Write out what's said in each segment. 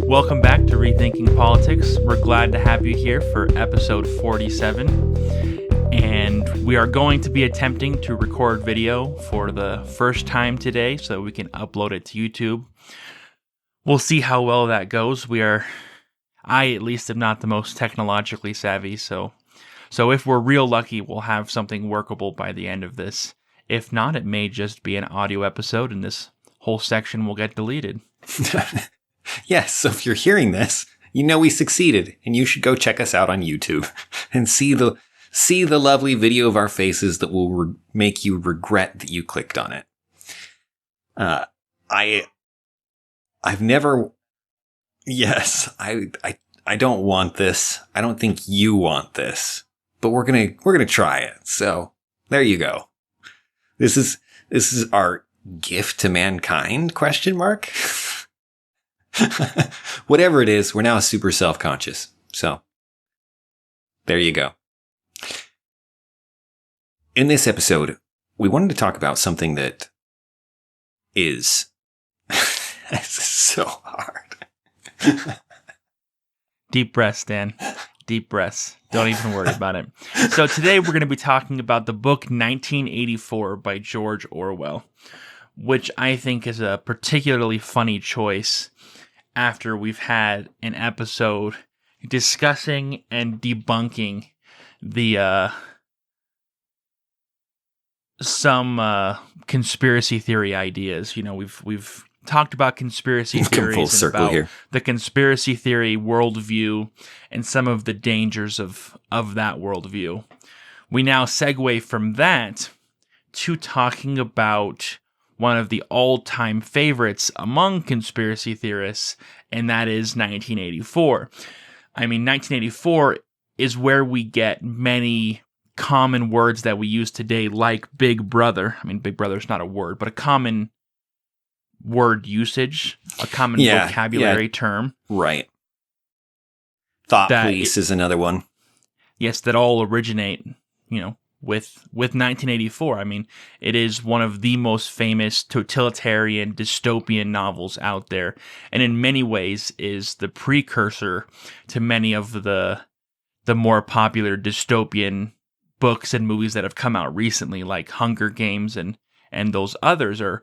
Welcome back to Rethinking Politics. We're glad to have you here for episode 47. And we are going to be attempting to record video for the first time today so we can upload it to YouTube. We'll see how well that goes. I at least am not the most technologically savvy, so if we're real lucky, we'll have something workable by the end of this. If not, it may just be an audio episode and this whole section will get deleted. Yes, so if you're hearing this, you know we succeeded, and you should go check us out on YouTube and see the lovely video of our faces that will make you regret that you clicked on it. I've never. Yes, I don't want this. I don't think you want this, but we're gonna try it. So there you go. This is our gift to mankind? ? Whatever it is, we're now super self-conscious. So, there you go. In this episode, we wanted to talk about something that is this is so hard. Deep breaths, Dan. Deep breaths. Don't even worry about it. So today we're going to be talking about the book 1984 by George Orwell, which I think is a particularly funny choice after we've had an episode discussing and debunking the some conspiracy theory ideas. You know, we've talked about conspiracy theories and about here. The conspiracy theory worldview and some of the dangers of that worldview. We now segue from that to talking about one of the all-time favorites among conspiracy theorists, and that is 1984. I mean, 1984 is where we get many common words that we use today, like Big Brother. I mean, Big Brother is not a word, but a common word usage, a common vocabulary term. Right. Thought police is another one. Yes, that all originate, with 1984. I mean, it is one of the most famous totalitarian dystopian novels out there, and in many ways is the precursor to many of the more popular dystopian books and movies that have come out recently, like Hunger Games and those others are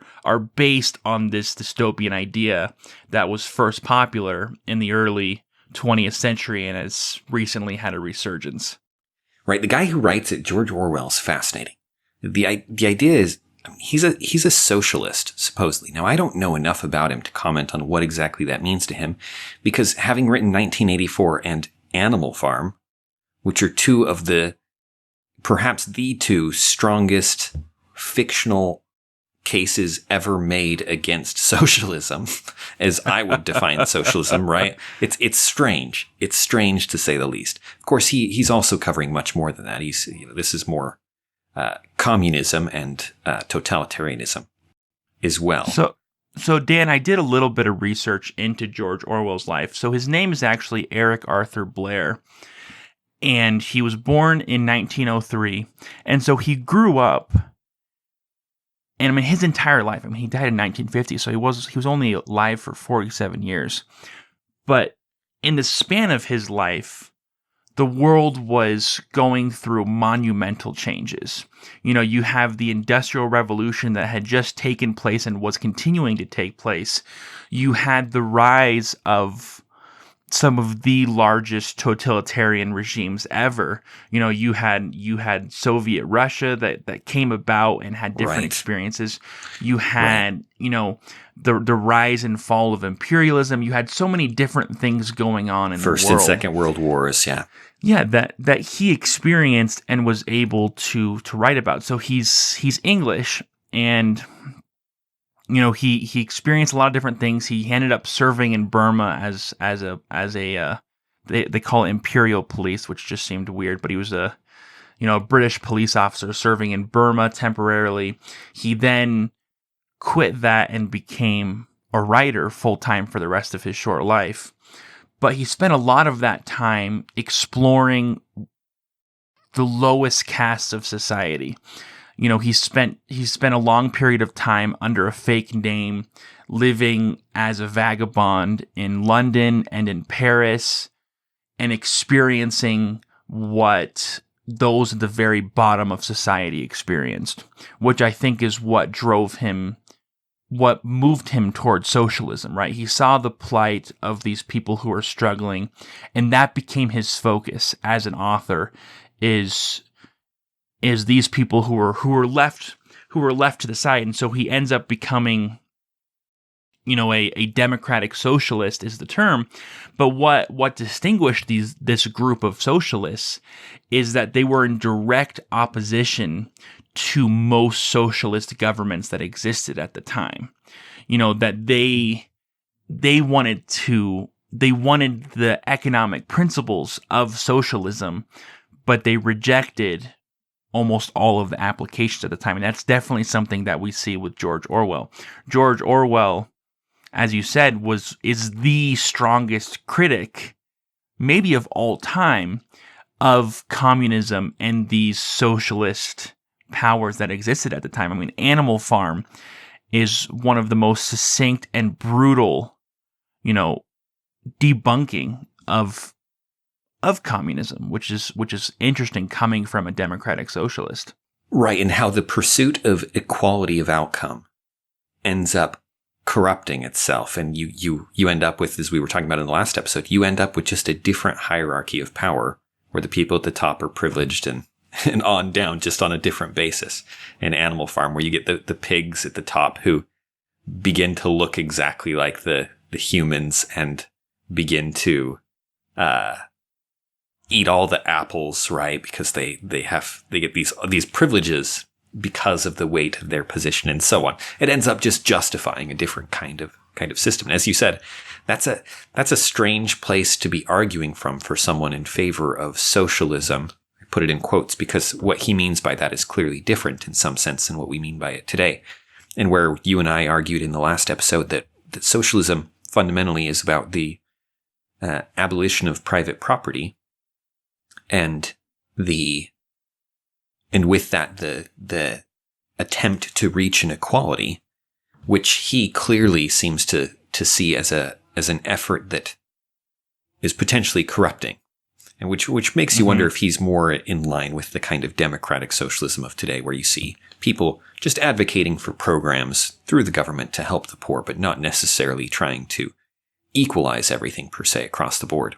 based on this dystopian idea that was first popular in the early 20th century and has recently had a resurgence. Right, the guy who writes it, George Orwell, is fascinating. The idea is he's a socialist, supposedly. Now, I don't know enough about him to comment on what exactly that means to him, because having written 1984 and Animal Farm, which are perhaps the two strongest fictional cases ever made against socialism, as I would define socialism, right? It's strange. It's strange to say the least. Of course, he's also covering much more than that. This is more communism and totalitarianism as well. So Dan, I did a little bit of research into George Orwell's life. So his name is actually Eric Arthur Blair, and he was born in 1903, and so he grew up. And I mean, his entire life, he died in 1950, so he was only alive for 47 years. But in the span of his life, the world was going through monumental changes. You have the Industrial Revolution that had just taken place and was continuing to take place. You had the rise of some of the largest totalitarian regimes ever. You had Soviet Russia that came about and had different experiences. You had, the rise and fall of imperialism. You had so many different things going on in the world. First and Second World Wars, yeah. Yeah, that he experienced and was able to write about. So he's English, and he experienced a lot of different things. He ended up serving in Burma as a they call it imperial police, which just seemed weird, but he was a British police officer serving in Burma temporarily. He then quit that and became a writer full time for the rest of his short life. But he spent a lot of that time exploring the lowest castes of society. he spent a long period of time under a fake name, living as a vagabond in London and in Paris, and experiencing what those at the very bottom of society experienced, which I think is what moved him towards socialism, right? He saw the plight of these people who are struggling, and that became his focus as an author, is these people who are left to the side. And so he ends up becoming, a democratic socialist is the term. But what distinguished this group of socialists is that they were in direct opposition to most socialist governments that existed at the time. That they wanted the economic principles of socialism, but they rejected almost all of the applications at the time. And that's definitely something that we see with George Orwell. George Orwell, as you said, is the strongest critic, maybe of all time, of communism and these socialist powers that existed at the time. I mean, Animal Farm is one of the most succinct and brutal, debunking of communism, which is interesting coming from a democratic socialist. Right, and how the pursuit of equality of outcome ends up corrupting itself, and you end up with, as we were talking about in the last episode, you end up with just a different hierarchy of power, where the people at the top are privileged and on down, just on a different basis. In Animal Farm, where you get the pigs at the top who begin to look exactly like the humans and begin to eat all the apples, right? Because they get these privileges because of the weight of their position and so on. It ends up just justifying a different kind of system. And as you said, that's a strange place to be arguing from for someone in favor of socialism. I put it in quotes because what he means by that is clearly different in some sense than what we mean by it today. And where you and I argued in the last episode that socialism fundamentally is about the abolition of private property, and with that the attempt to reach an equality, which he clearly seems to see as an effort that is potentially corrupting, and which makes you wonder if he's more in line with the kind of democratic socialism of today, where you see people just advocating for programs through the government to help the poor, but not necessarily trying to equalize everything per se across the board.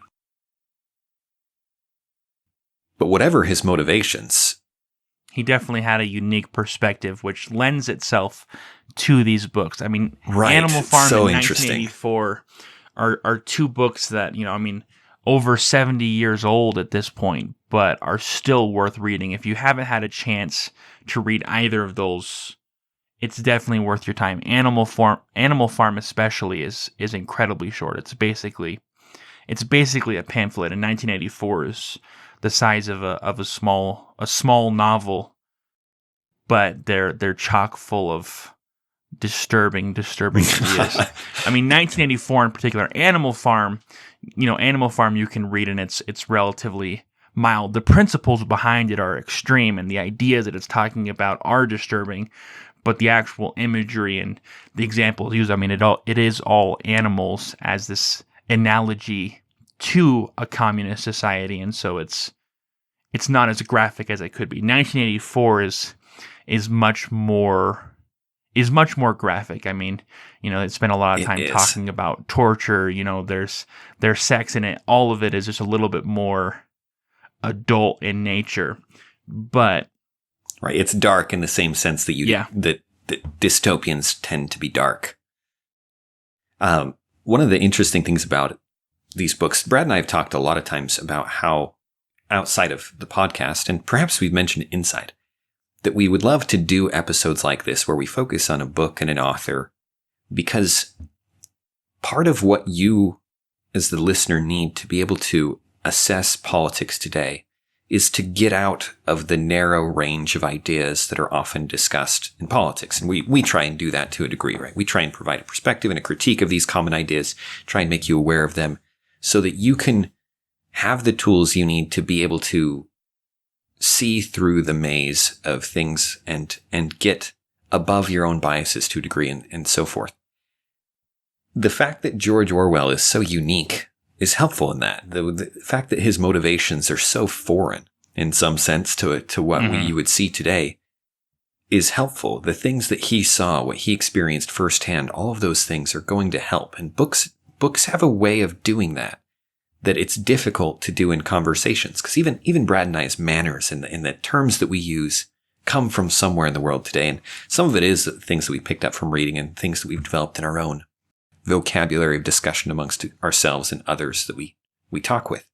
But whatever his motivations, he definitely had a unique perspective, which lends itself to these books. I mean, right. Animal Farm so and 1984 are two books that, over 70 years old at this point, but are still worth reading. If you haven't had a chance to read either of those, it's definitely worth your time. Animal Farm especially is incredibly short. It's basically a pamphlet, and 1984 is the size of a small novel, but they're chock full of disturbing ideas. I mean, 1984 in particular, Animal Farm you can read and it's relatively mild. The principles behind it are extreme, and the ideas that it's talking about are disturbing, but the actual imagery and the examples used, I mean, it is all animals as this analogy to a communist society, and so it's not as graphic as it could be. 1984 is much more graphic. I mean, they spent a lot of time talking about torture. There's sex in it. All of it is just a little bit more adult in nature, but right, it's dark in the same sense that that dystopians tend to be dark. One of the interesting things about these books, Brad and I have talked a lot of times about how outside of the podcast, and perhaps we've mentioned inside, that we would love to do episodes like this where we focus on a book and an author, because part of what you as the listener need to be able to assess politics today is to get out of the narrow range of ideas that are often discussed in politics. And we try and do that to a degree, right? We try and provide a perspective and a critique of these common ideas, try and make you aware of them so that you can have the tools you need to be able to see through the maze of things and get above your own biases to a degree and so forth. The fact that George Orwell is so unique is helpful in that. The fact that his motivations are so foreign in some sense to what you would see today is helpful. The things that he saw, what he experienced firsthand, all of those things are going to help. And books have a way of doing that it's difficult to do in conversations. Because even Brad and I's manners and the terms that we use come from somewhere in the world today. And some of it is things that we picked up from reading and things that we've developed in our own vocabulary of discussion amongst ourselves and others that we talk with.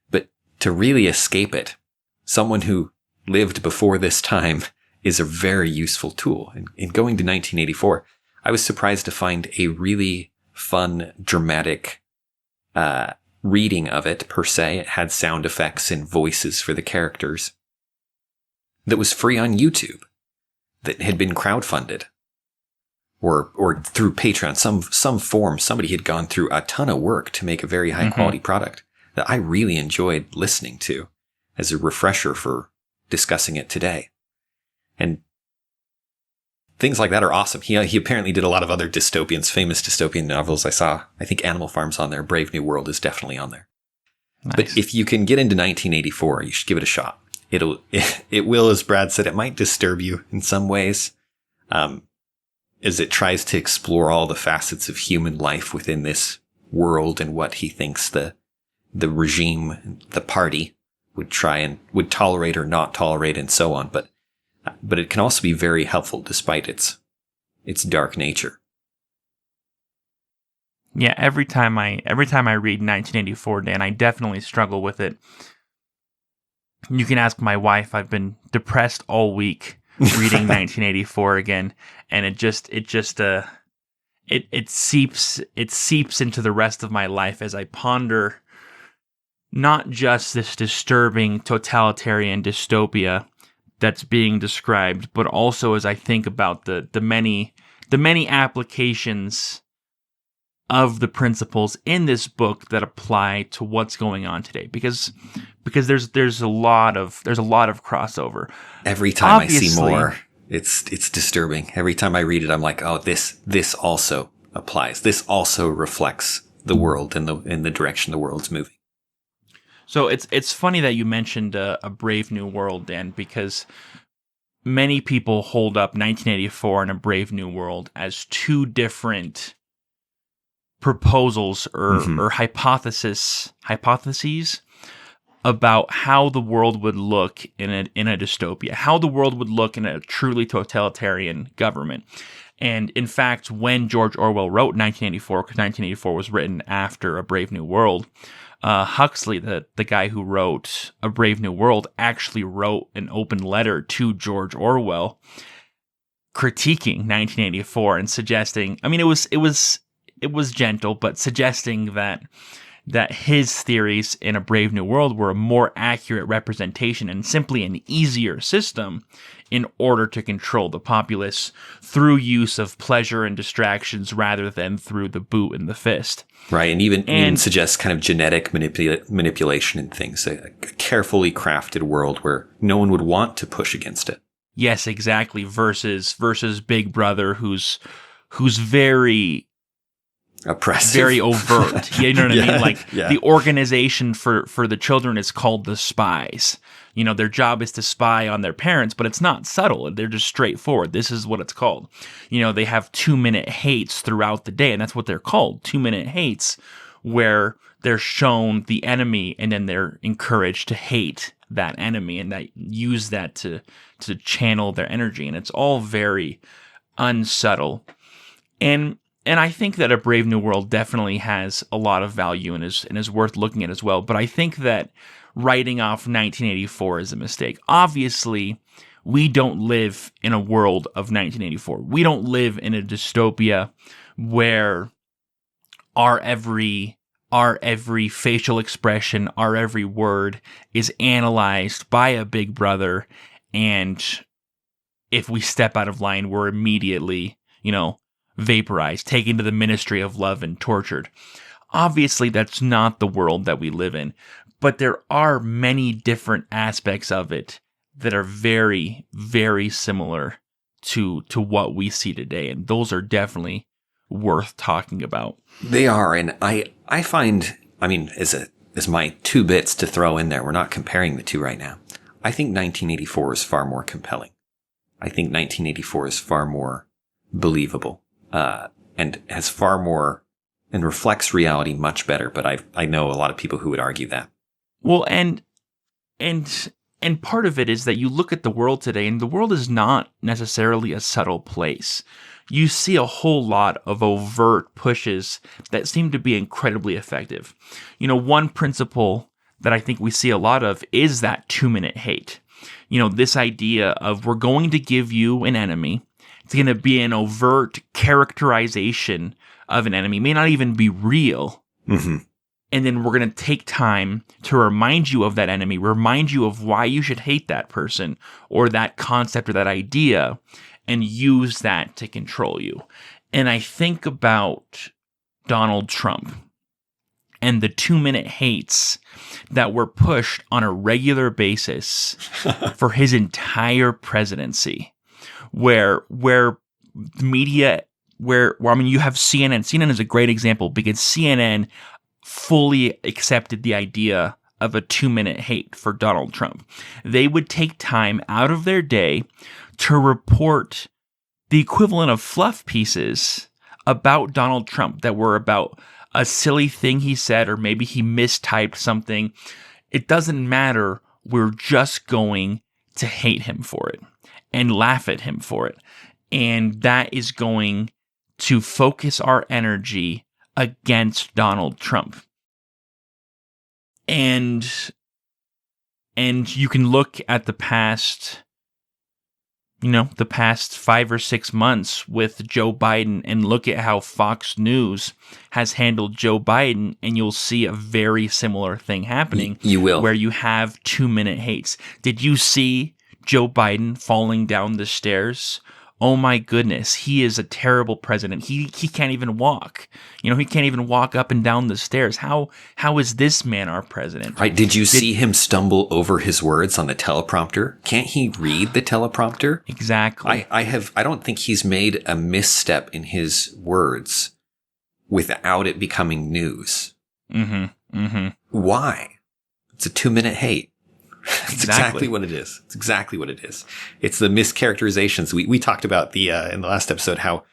But to really escape it, someone who lived before this time is a very useful tool. In going to 1984, I was surprised to find a really fun, dramatic reading of it per se. It had sound effects and voices for the characters that was free on YouTube, that had been crowdfunded or through Patreon, some form. Somebody had gone through a ton of work to make a very high quality product that I really enjoyed listening to as a refresher for discussing it today. And things like that are awesome. He apparently did a lot of other dystopians, famous dystopian novels. I think Animal Farm's on there. Brave New World is definitely on there. Nice. But if you can get into 1984, you should give it a shot. It will, as Brad said, it might disturb you in some ways, as it tries to explore all the facets of human life within this world and what he thinks the regime, the party would tolerate or not tolerate and so on. But it can also be very helpful despite its dark nature. Yeah, every time I read 1984, Dan, I definitely struggle with it. You can ask my wife. I've been depressed all week reading 1984 again, and it seeps into the rest of my life as I ponder not just this disturbing totalitarian dystopia that's being described, but also as I think about the many applications of the principles in this book that apply to what's going on today, because there's a lot of crossover. Every time I see more, it's disturbing. Every time I read it, I'm like, oh, this also applies. This also reflects the world and in the direction the world's moving. So it's funny that you mentioned a Brave New World, Dan, because many people hold up 1984 and A Brave New World as two different proposals or hypotheses about how the world would look in a dystopia, how the world would look in a truly totalitarian government. And in fact, when George Orwell wrote 1984, because 1984 was written after A Brave New World, Huxley, the guy who wrote A Brave New World, actually wrote an open letter to George Orwell critiquing 1984 and suggesting, I mean, it was gentle, but suggesting that his theories in A Brave New World were a more accurate representation and simply an easier system in order to control the populace through use of pleasure and distractions rather than through the boot and the fist. Right, and even suggests kind of genetic manipulation and things, a carefully crafted world where no one would want to push against it. Yes, exactly, versus Big Brother, who's very oppressive, very overt. You know what I mean? Like the organization for the children is called the Spies. You know, their job is to spy on their parents, but it's not subtle. They're just straightforward. This is what it's called. You know, they have 2-minute hates throughout the day, and that's what they're called, 2-minute hates, where they're shown the enemy and then they're encouraged to hate that enemy and that use that to channel their energy. And it's all very unsubtle. And I think that A Brave New World definitely has a lot of value and is worth looking at as well. But I think that writing off 1984 is a mistake. Obviously, we don't live in a world of 1984. We don't live in a dystopia where our every facial expression, our every word is analyzed by a big brother, and if we step out of line, we're immediately, vaporized, taken to the ministry of love and tortured. Obviously, that's not the world that we live in. But there are many different aspects of it that are very, very similar to what we see today. And those are definitely worth talking about. They are. And I find, I mean, as my 2 bits to throw in there, we're not comparing the two right now. I think 1984 is far more compelling. I think 1984 is far more believable, and has far more, and reflects reality much better. But I know a lot of people who would argue that. Well, and part of it is that you look at the world today, and the world is not necessarily a subtle place. You see a whole lot of overt pushes that seem to be incredibly effective. You know, one principle that I think we see a lot of is that 2-minute hate. You know, this idea of we're going to give you an enemy. It's going to be an overt characterization of an enemy. It may not even be real. Mm-hmm. And then we're going to take time to remind you of that enemy, remind you of why you should hate that person or that concept or that idea, and use that to control you. And I think about Donald Trump and the 2-minute hates that were pushed on a regular basis for his entire presidency, where media, I mean, you have CNN. CNN is a great example because CNN fully accepted the idea of a 2-minute hate for Donald Trump. They would take time out of their day to report the equivalent of fluff pieces about Donald Trump that were about a silly thing he said, or maybe he mistyped something. It doesn't matter. We're just going to hate him for it and laugh at him for it. And that is going to focus our energy against Donald Trump. And you can look at the past 5 or 6 months with Joe Biden and look at how Fox News has handled Joe Biden, and you'll see a very similar thing happening. You will. Where you have 2-minute hates. Did you see Joe Biden falling down the stairs? Oh my goodness, he is a terrible president. He can't even walk. You know, he can't even walk up and down the stairs. How is this man our president? Right. Did you see him stumble over his words on the teleprompter? Can't he read the teleprompter? Exactly. I don't think he's made a misstep in his words without it becoming news. Mm-hmm. Mm-hmm. Why? It's a 2-minute hate. It's Exactly what it is. It's exactly what it is. It's the mischaracterizations. We talked about in the last episode how,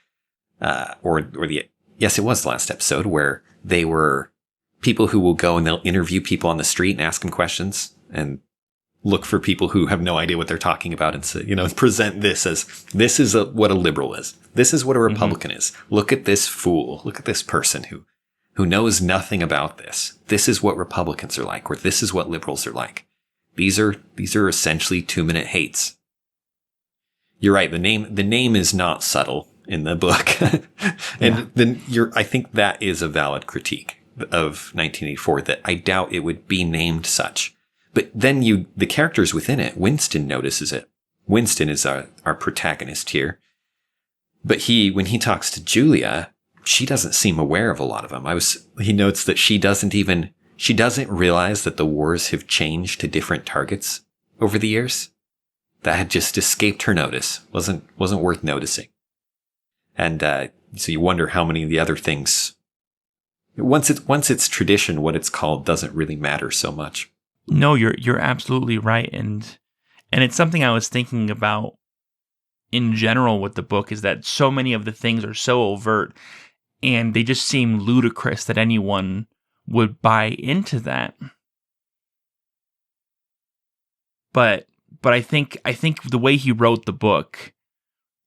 yes, it was the last episode where they were people who will go and they'll interview people on the street and ask them questions and look for people who have no idea what they're talking about and say, present this as this is what a liberal is. This is what a Republican is. Look at this fool. Look at this person who knows nothing about this. This is what Republicans are like, or this is what liberals are like. These are essentially 2-minute hates. You're right. The name is not subtle in the book. I think that is a valid critique of 1984, that I doubt it would be named such. But then the characters within it, Winston notices it. Winston is our protagonist here. But when he talks to Julia, she doesn't seem aware of a lot of them. He notes that she doesn't realize that the wars have changed to different targets over the years. That had just escaped her notice. Wasn't worth noticing. And so you wonder how many of the other things, once it's tradition, what it's called doesn't really matter so much. No, you're absolutely right, and it's something I was thinking about in general with the book, is that so many of the things are so overt, and they just seem ludicrous that anyone would buy into that. But I think the way he wrote the book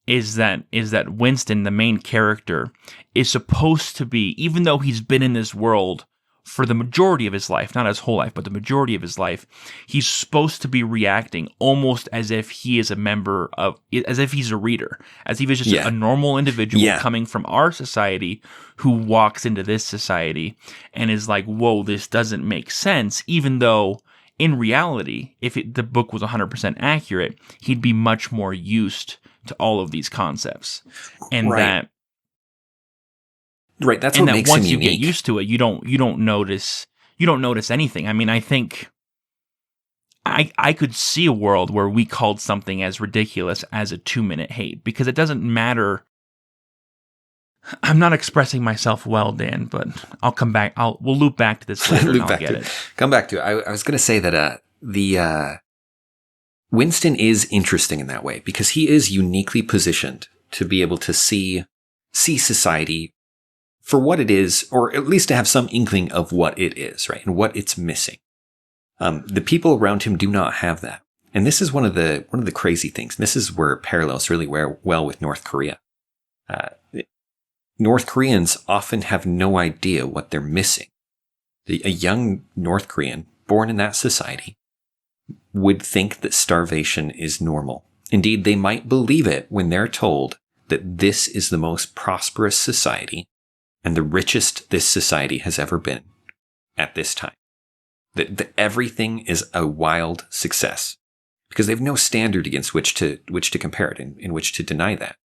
is that Winston, the main character, is supposed to be, even though he's been in this world for the majority of his life, not his whole life, but the majority of his life, he's supposed to be reacting almost as if he is as if he's a reader, as if he's just a normal individual coming from our society who walks into this society and is like, whoa, this doesn't make sense, even though in reality, if the book was 100% accurate, he'd be much more used to all of these concepts. And Right, that's what makes him unique. Once you get used to it, you don't notice you don't notice anything. I mean, I think I could see a world where we called something as ridiculous as a 2-minute hate, because it doesn't matter. I'm not expressing myself well, Dan, but I'll come back. We'll loop back to this later and I'll get it. Come back to it. I was going to say that Winston is interesting in that way, because he is uniquely positioned to be able to see society for what it is, or at least to have some inkling of what it is, right? And what it's missing. The people around him do not have that. And this is one of the crazy things. And this is where it parallels really well with North Korea. North Koreans often have no idea what they're missing. A young North Korean born in that society would think that starvation is normal. Indeed, they might believe it when they're told that this is the most prosperous society and the richest this society has ever been at this time. That everything is a wild success, because they have no standard against which to compare it, in which to deny that.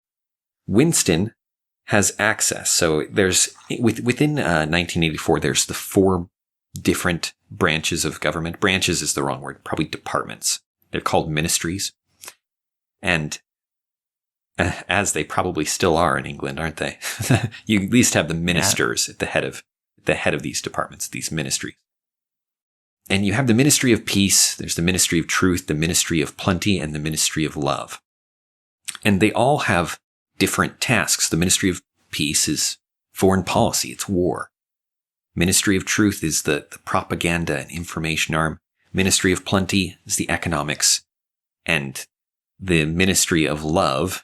Winston has access. So there's within 1984, there's the 4 different branches of government. Branches is the wrong word, probably departments. They're called ministries. And as they probably still are in England, aren't they? You at least have the ministers at the head of these departments, these ministries. And you have the Ministry of Peace, there's the Ministry of Truth, the Ministry of Plenty, and the Ministry of Love. And they all have different tasks. The Ministry of Peace is foreign policy, it's war. Ministry of Truth is the propaganda and information arm. Ministry of Plenty is the economics. And the Ministry of Love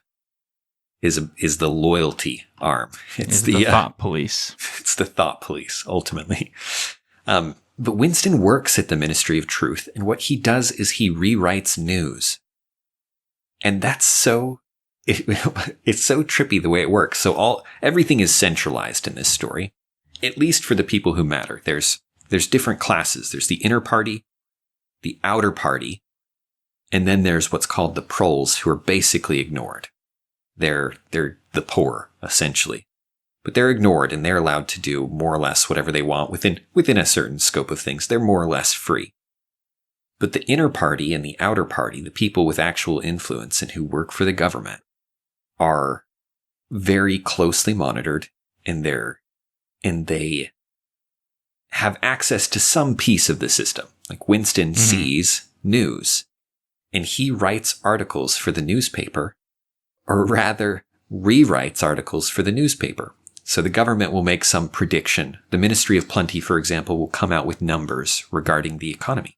is the loyalty arm. It's the thought police. It's the thought police, ultimately. But Winston works at the Ministry of Truth, and what he does is he rewrites news. And that's it's so trippy the way it works. So everything is centralized in this story, at least for the people who matter. There's different classes. There's the inner party, the outer party, and then there's what's called the proles, who are basically ignored. They're the poor, essentially. But they're ignored, and they're allowed to do more or less whatever they want within a certain scope of things. They're more or less free. But the inner party and the outer party, the people with actual influence and who work for the government, are very closely monitored, and they have access to some piece of the system. Like Winston sees news, and he writes articles for the newspaper, or rather rewrites articles for the newspaper. So the government will make some prediction. The Ministry of Plenty, for example, will come out with numbers regarding the economy.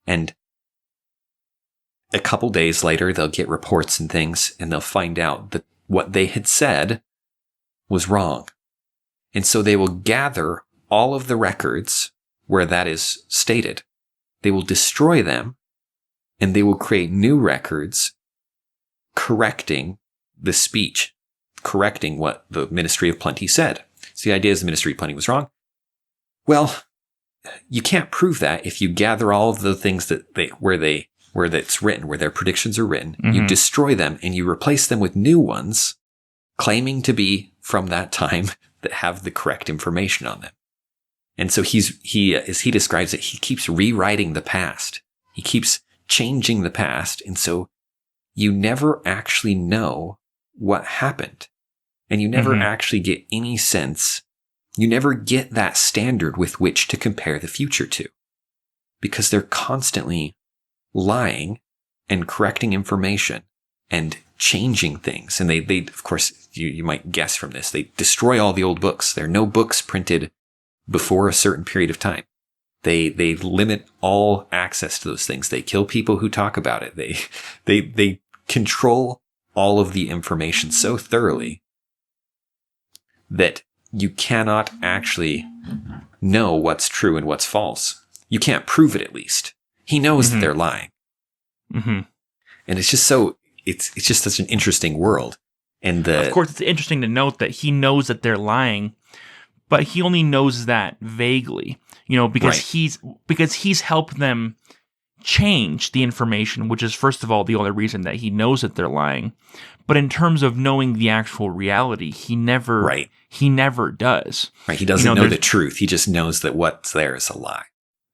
And a couple days later, they'll get reports and things, and they'll find out that what they had said was wrong. And so they will gather all of the records where that is stated. They will destroy them, and they will create new records correcting the speech, correcting what the Ministry of Plenty said. So the idea is the Ministry of Plenty was wrong. Well, you can't prove that if you gather all of the things where that's written, where their predictions are written. You destroy them and you replace them with new ones, claiming to be from that time, that have the correct information on them. And so he as he describes it, he keeps rewriting the past. He keeps changing the past, and so you never actually know what happened. And you never actually get any sense. You never get that standard with which to compare the future to, because they're constantly lying and correcting information and changing things. And they of course, you might guess from this, they destroy all the old books. There are no books printed before a certain period of time. They limit all access to those things. They kill people who talk about it. They control all of the information so thoroughly that you cannot actually know what's true and what's false. You can't prove it, at least. He knows that they're lying. And it's just it's just such an interesting world. And of course, it's interesting to note that he knows that they're lying, but he only knows that vaguely, because he's helped them change the information, which is, first of all, the only reason that he knows that they're lying. But in terms of knowing the actual reality, he never he never does. Right. He doesn't know the truth. He just knows that what's there is a lie.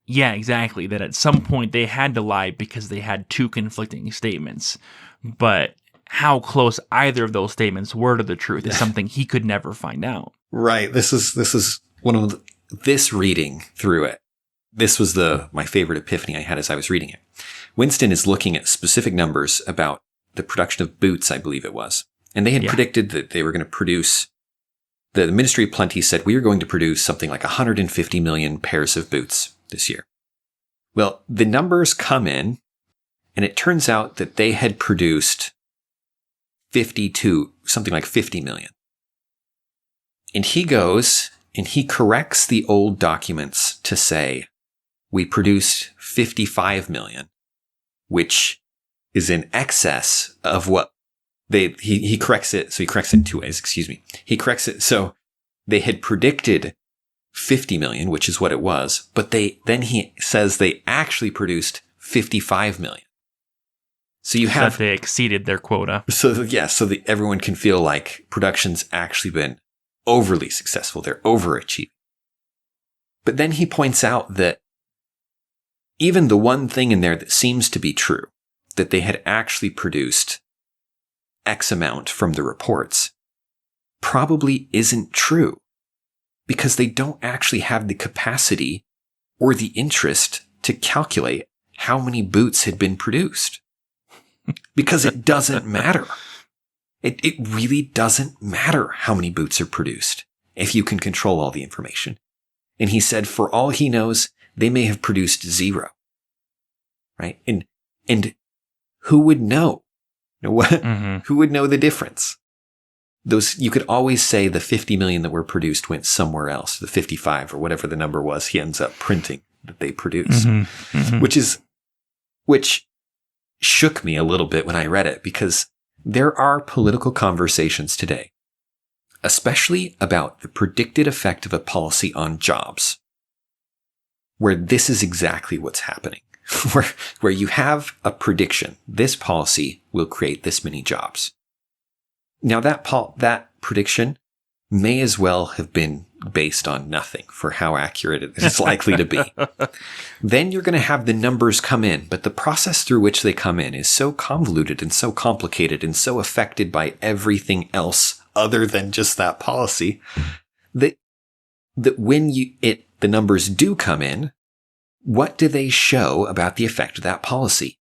Yeah, exactly. That at some point they had to lie because they had two conflicting statements. But how close either of those statements were to the truth is something he could never find out. Right. This is one of this reading through it. This was my favorite epiphany I had as I was reading it. Winston is looking at specific numbers about the production of boots, I believe it was. And they had predicted that they were going to produce, the Ministry of Plenty said, we are going to produce something like 150 million pairs of boots this year. Well, the numbers come in, and it turns out that they had produced something like 50 million. And he goes and he corrects the old documents to say, we produced 55 million, which is in excess of what he corrects it. So he corrects it in two ways, excuse me. He corrects it. So they had predicted 50 million, which is what it was, but then he says they actually produced 55 million. So you have, that they exceeded their quota. So that everyone can feel like production's actually been overly successful. They're overachieving. But then he points out that even the one thing in there that seems to be true, that they had actually produced X amount from the reports, probably isn't true, because they don't actually have the capacity or the interest to calculate how many boots had been produced. Because it doesn't matter. It really doesn't matter how many boots are produced if you can control all the information. And he said, for all he knows, they may have produced 0. Right? And who would know? Who would know the difference? You could always say the 50 million that were produced went somewhere else, the 55 or whatever the number was he ends up printing that they produced, which shook me a little bit when I read it, because there are political conversations today, especially about the predicted effect of a policy on jobs, where this is exactly what's happening, where you have a prediction, this policy will create this many jobs. Now that prediction may as well have been based on nothing for how accurate it is likely to be. Then you're going to have the numbers come in, but the process through which they come in is so convoluted and so complicated and so affected by everything else other than just that policy that when the numbers do come in, what do they show about the effect of that policy?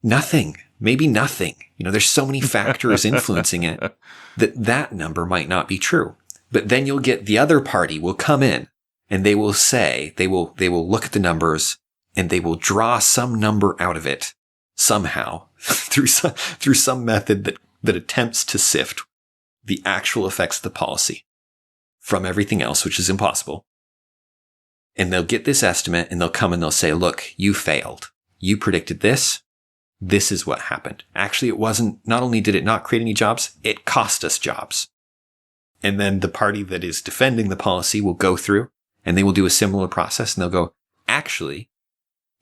Nothing. Maybe nothing. There's so many factors influencing it that number might not be true. But then you'll get the other party will come in and they will say, they will look at the numbers and they will draw some number out of it somehow through some method that attempts to sift the actual effects of the policy from everything else, which is impossible. And they'll get this estimate and they'll come and they'll say, look, you failed. You predicted this. This is what happened. Actually, it wasn't, not only did it not create any jobs, it cost us jobs. And then the party that is defending the policy will go through and they will do a similar process and they'll go, actually,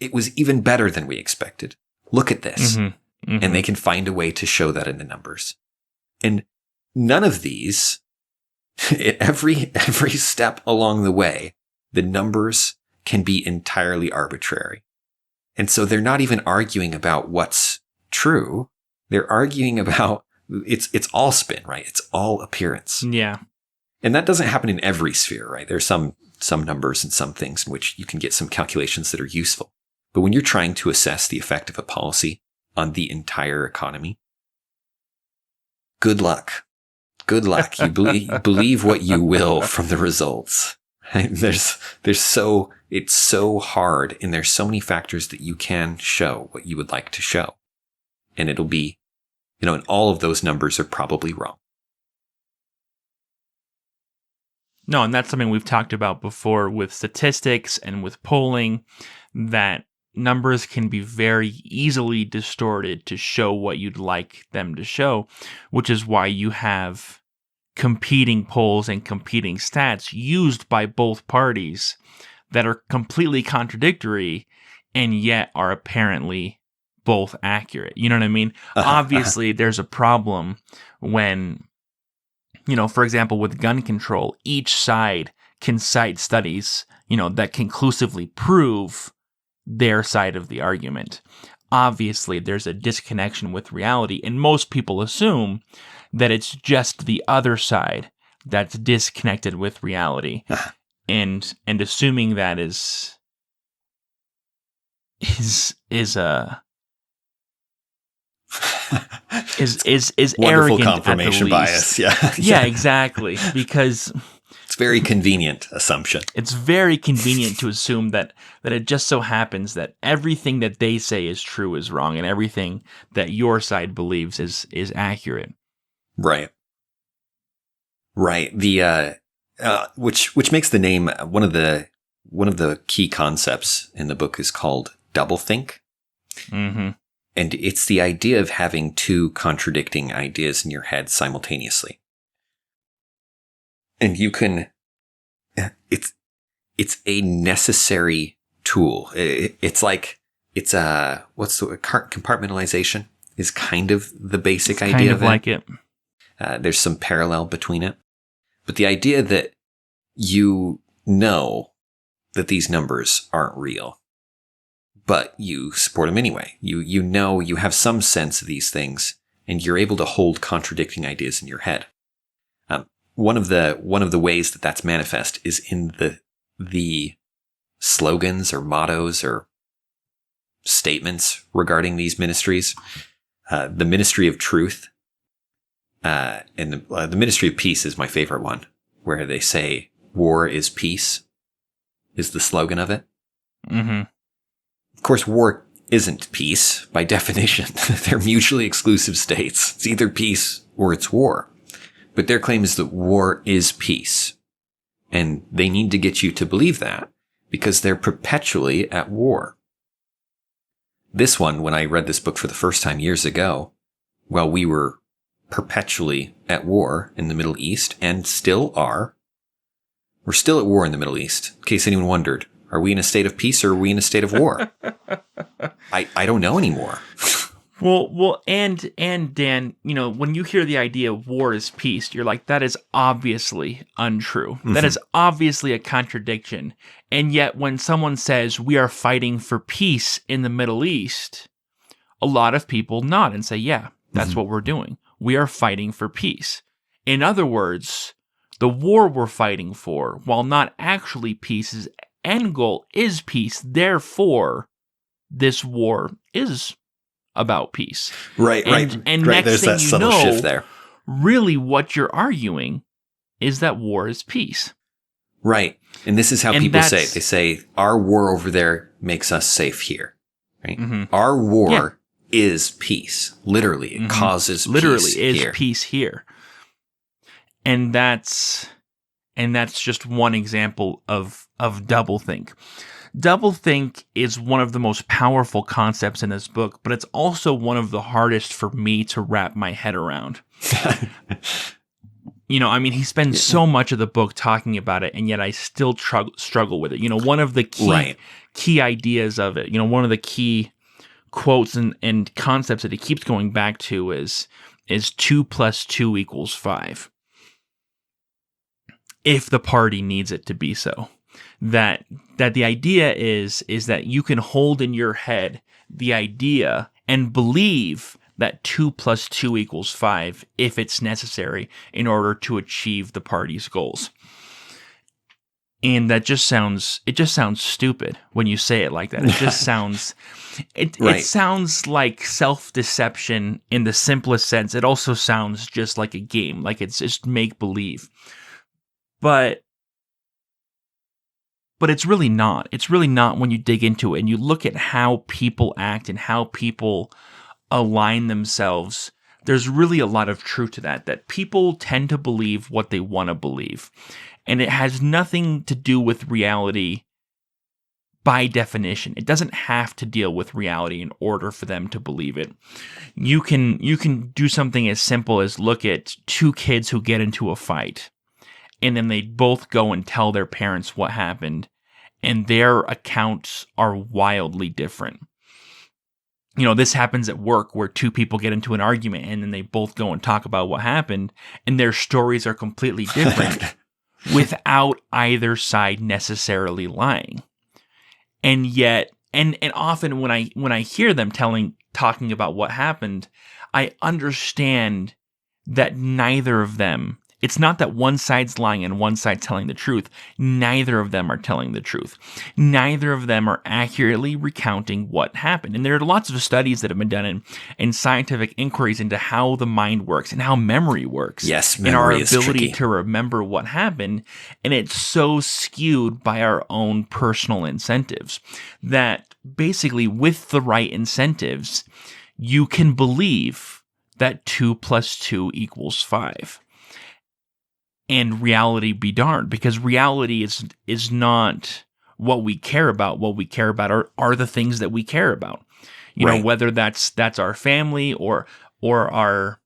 it was even better than we expected. Look at this. And they can find a way to show that in the numbers. And none of these, every step along the way, the numbers can be entirely arbitrary. And so they're not even arguing about what's true. They're arguing about it's all spin, right? It's all appearance. Yeah. And that doesn't happen in every sphere, right? There's some numbers and some things in which you can get some calculations that are useful. But when you're trying to assess the effect of a policy on the entire economy, good luck. Good luck. You believe what you will from the results. It's so hard, and there's so many factors that you can show what you would like to show. And it'll be, and all of those numbers are probably wrong. No, and that's something we've talked about before with statistics and with polling, that numbers can be very easily distorted to show what you'd like them to show, which is why you have competing polls and competing stats used by both parties that are completely contradictory and yet are apparently both accurate. You know what I mean? Obviously, there's a problem when For example, with gun control, each side can cite studies, that conclusively prove their side of the argument. Obviously, there's a disconnection with reality, and most people assume that it's just the other side that's disconnected with reality. and assuming that is wonderful arrogant confirmation at the bias. least. Yeah, exactly. Because it's very convenient assumption. It's very convenient to assume that it just so happens that everything that they say is true is wrong, and everything that your side believes is accurate. Right. The which makes the name one of the key concepts in the book is called doublethink. Mm-hmm. And it's the idea of having two contradicting ideas in your head simultaneously. And you can, it's a necessary tool. What's the compartmentalization is kind of the basic idea kind of of like it. There's some parallel between it. But the idea that you know that these numbers aren't real, but you support them anyway. You know, you have some sense of these things, and you're able to hold contradicting ideas in your head. One of the ways that that's manifest is in the slogans or mottos or statements regarding these ministries. The Ministry of Truth and the Ministry of Peace is my favorite one, where they say "War is peace" is the slogan of it. Mm-hmm. Of course, war isn't peace by definition. They're mutually exclusive states. It's either peace or it's war. But their claim is that war is peace. And they need to get you to believe that because they're perpetually at war. This one, when I read this book for the first time years ago, well, we were perpetually at war in the Middle East and still are. We're still at war in the Middle East, in case anyone wondered. Are we in a state of peace or are we in a state of war? I don't know anymore. Well, and Dan, when you hear the idea of war is peace, you're like, that is obviously untrue. Mm-hmm. That is obviously a contradiction. And yet when someone says we are fighting for peace in the Middle East, a lot of people nod and say, yeah, that's what we're doing. We are fighting for peace. In other words, the war we're fighting for, while not actually peace's end goal is peace, therefore, this war is about peace. Right. And right. next There's thing that you subtle know, shift there. Really what you're arguing is that war is peace. Right. And this is how people say it. They say, our war over there makes us safe here. Right? Mm-hmm. Our war is peace. Literally, it causes peace here. Peace here. And that's just one example of doublethink. Doublethink is one of the most powerful concepts in this book, but it's also one of the hardest for me to wrap my head around. He spends so much of the book talking about it, and yet I still struggle with it. One of the key ideas of it, one of the key quotes and concepts that he keeps going back to is 2 + 2 = 5. If the party needs it to be so. That the idea is that you can hold in your head the idea and believe that 2 + 2 = 5 if it's necessary in order to achieve the party's goals. And that just sounds stupid when you say it like that. It just sounds it sounds like self-deception in the simplest sense. It also sounds just like a game, like it's just make believe. But it's really not. It's really not when you dig into it and you look at how people act and how people align themselves. There's really a lot of truth to that people tend to believe what they want to believe. And it has nothing to do with reality by definition. It doesn't have to deal with reality in order for them to believe it. You can do something as simple as look at two kids who get into a fight, and then they both go and tell their parents what happened, and their accounts are wildly different. this happens at work where two people get into an argument and then they both go and talk about what happened and their stories are completely different without either side necessarily lying. And yet, and often when I hear them talking about what happened, I understand that neither of them, it's not that one side's lying and one side's telling the truth. Neither of them are telling the truth. Neither of them are accurately recounting what happened. And there are lots of studies that have been done in scientific inquiries into how the mind works and how memory works. Yes, and our memory is ability tricky. to remember what happened. And it's so skewed by our own personal incentives that basically with the right incentives, you can believe that 2 + 2 = 5. And reality be darned, because reality is not what we care about. What we care about are the things that we care about. Whether that's our family or our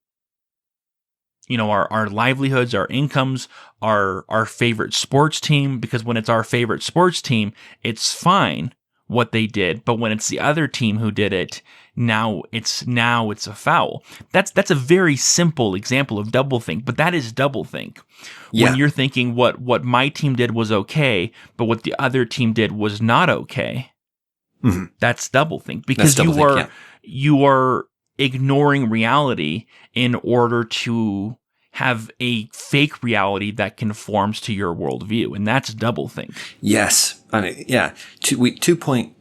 our livelihoods, our incomes, our favorite sports team. Because when it's our favorite sports team, it's fine what they did, but when it's the other team who did it, now it's a foul. That's a very simple example of doublethink, but that is doublethink. Yeah. When you're thinking what my team did was okay, but what the other team did was not okay. Mm-hmm. That's doublethink, because you are ignoring reality in order to have a fake reality that conforms to your worldview, and that's doublethink. Yes, I mean, yeah. 2.2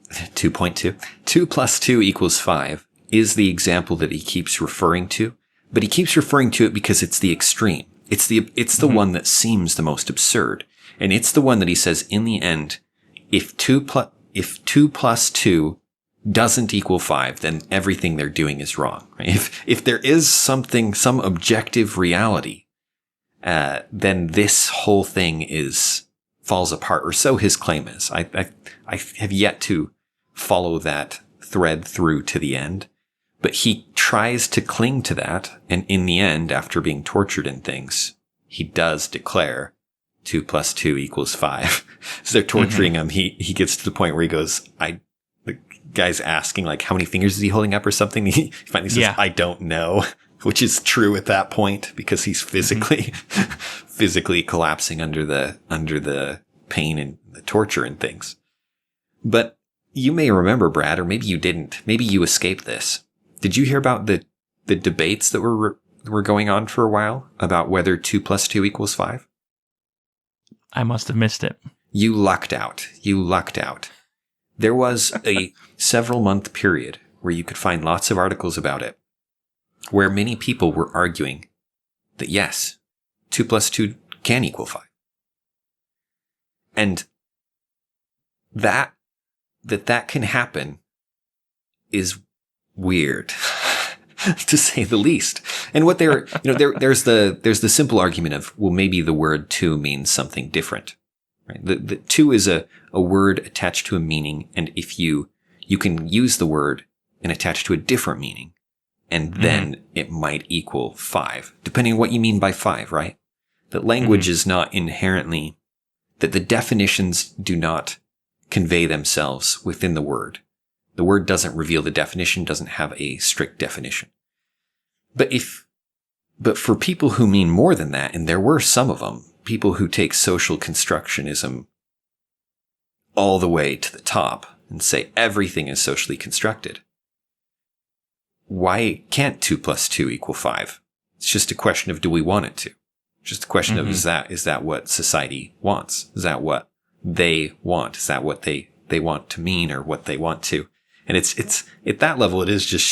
+ 2 = 5 is the example that he keeps referring to, but he keeps referring to it because it's the extreme. It's the one that seems the most absurd, and it's the one that he says in the end, if 2 + 2 doesn't equal 5, then everything they're doing is wrong. Right? If there is some objective reality, then this whole thing falls apart, or so his claim is. I have yet to follow that thread through to the end, but he tries to cling to that, and in the end, after being tortured and things, he does declare 2 + 2 = 5. So they're torturing him. He gets to the point where he goes, the guy's asking, like, how many fingers is he holding up or something? He finally says, I don't know, which is true at that point because he's physically collapsing under the pain and the torture and things. But you may remember, Brad, or maybe you didn't. Maybe you escaped this. Did you hear about the debates that were going on for a while about whether 2 + 2 = 5? I must have missed it. You lucked out. There was a several-month period where you could find lots of articles about it, where many people were arguing that yes, 2 + 2 can equal 5. And that can happen is weird, to say the least. And what there's the simple argument of, well, maybe the word 2 means something different. Right? The 2 is a word attached to a meaning, and if you can use the word and attach to a different meaning, and then it might equal 5, depending on what you mean by 5, right? That language is not inherently, that the definitions do not convey themselves within the word. The word doesn't reveal the definition, doesn't have a strict definition. But for people who mean more than that, and there were some of them, people who take social constructionism all the way to the top and say everything is socially constructed, why can't 2 + 2 = 5? It's just a question of, do we want it to? It's just a question of, is that what society wants? Is that what they want? Is that what they want to mean, or what they want to? And it's at that level, it is just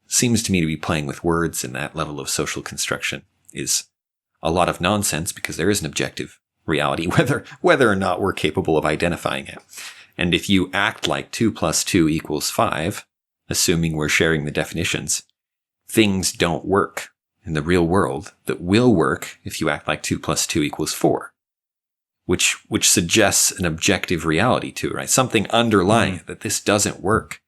seems to me to be playing with words, and that level of social construction is a lot of nonsense, because there is an objective reality, whether or not we're capable of identifying it. And if you act like 2 + 2 = 5, assuming we're sharing the definitions, things don't work in the real world that will work if you act like 2 + 2 = 4, which suggests an objective reality to it, right? Something underlying that this doesn't work.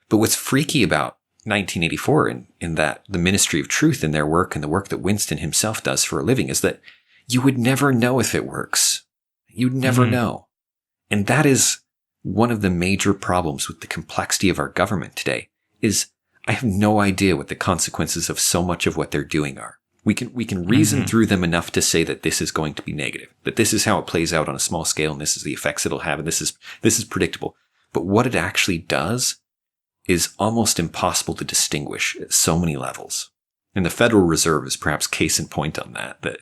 But what's freaky about 1984 in that the Ministry of Truth in their work, and the work that Winston himself does for a living, is that you would never know if it works. You'd never know. And that is one of the major problems with the complexity of our government today, is I have no idea what the consequences of so much of what they're doing are. We can reason through them enough to say that this is going to be negative, that this is how it plays out on a small scale, and this is the effects it'll have, and this is predictable. But what it actually does is almost impossible to distinguish at so many levels. And the Federal Reserve is perhaps case in point on that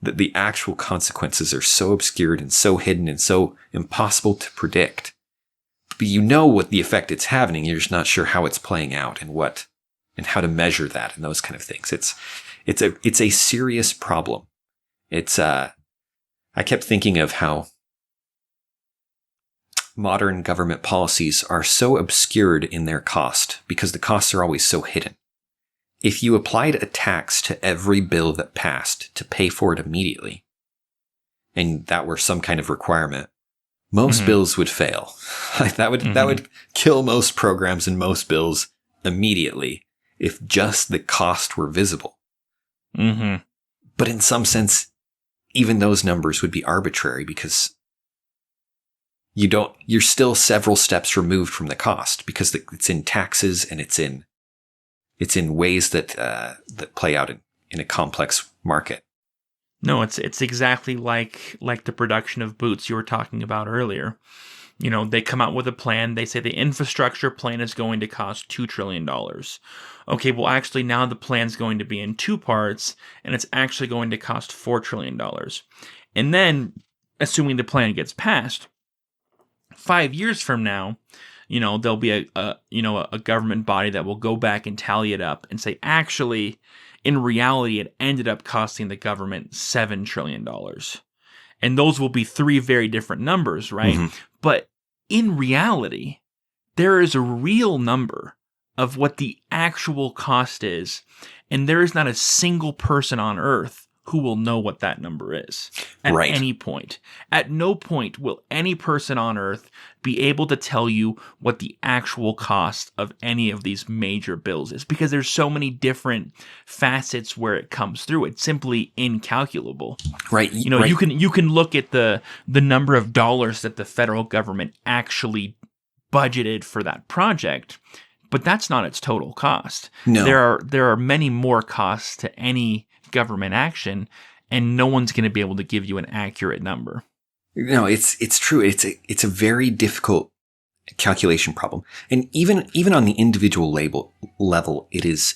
the actual consequences are so obscured and so hidden and so impossible to predict. But you know what the effect it's having, you're just not sure how it's playing out and how to measure that and those kind of things. It's a serious problem. I kept thinking of how modern government policies are so obscured in their cost because the costs are always so hidden. If you applied a tax to every bill that passed to pay for it immediately, and that were some kind of requirement, most bills would fail. That would kill most programs and most bills immediately if just the cost were visible. But in some sense, even those numbers would be arbitrary because you're still several steps removed from the cost because it's in taxes and it's in ways that play out in a complex market. No, it's exactly like the production of boots you were talking about earlier. You know, they come out with a plan. They say the infrastructure plan is going to cost $2 trillion. Okay, well, actually, now the plan's going to be in two parts, and it's actually going to cost $4 trillion. And then, assuming the plan gets passed, 5 years from now, you know, there'll be a government body that will go back and tally it up and say, actually, in reality, it ended up costing the government $7 trillion. And those will be three very different numbers, right? But in reality, there is a real number of what the actual cost is, and there is not a single person on Earth who will know what that number is at any point. At no point will any person on Earth be able to tell you what the actual cost of any of these major bills is, because there's so many different facets where it comes through. It's simply incalculable. Right. You know, you can look at the number of dollars that the federal government actually budgeted for that project, but that's not its total cost. No. There are many more costs to any government action, and no one's going to be able to give you an accurate number. No, it's true. It's a very difficult calculation problem, and even on the individual level, it is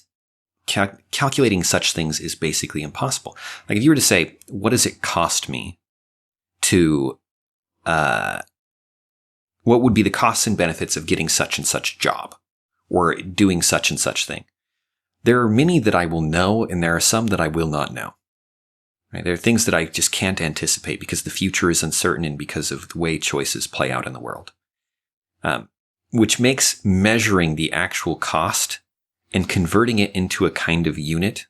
calculating such things is basically impossible. Like if you were to say, what does it cost me to what would be the costs and benefits of getting such and such job or doing such and such thing? There are many that I will know, and there are some that I will not know. Right? There are things that I just can't anticipate because the future is uncertain and because of the way choices play out in the world. Which makes measuring the actual cost and converting it into a kind of unit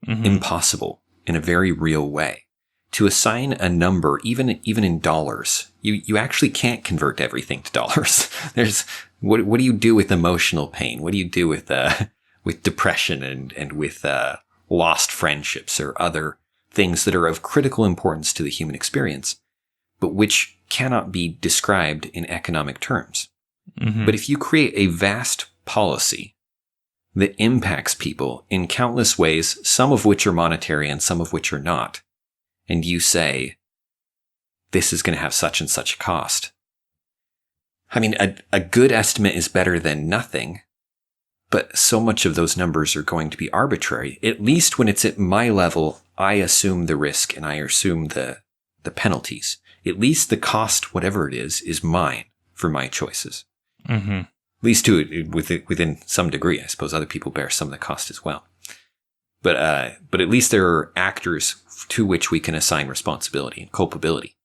impossible in a very real way. To assign a number, even in dollars, you actually can't convert everything to dollars. There's what do you do with emotional pain? What do you do with depression and with lost friendships or other things that are of critical importance to the human experience, but which cannot be described in economic terms. But if you create a vast policy that impacts people in countless ways, some of which are monetary and some of which are not, and you say, this is going to have such and such a cost. I mean, a good estimate is better than nothing, but so much of those numbers are going to be arbitrary. At least when it's at my level, I assume the risk and I assume the penalties. At least the cost, whatever it is mine for my choices. At least within some degree. I suppose other people bear some of the cost as well. But at least there are actors to which we can assign responsibility and culpability.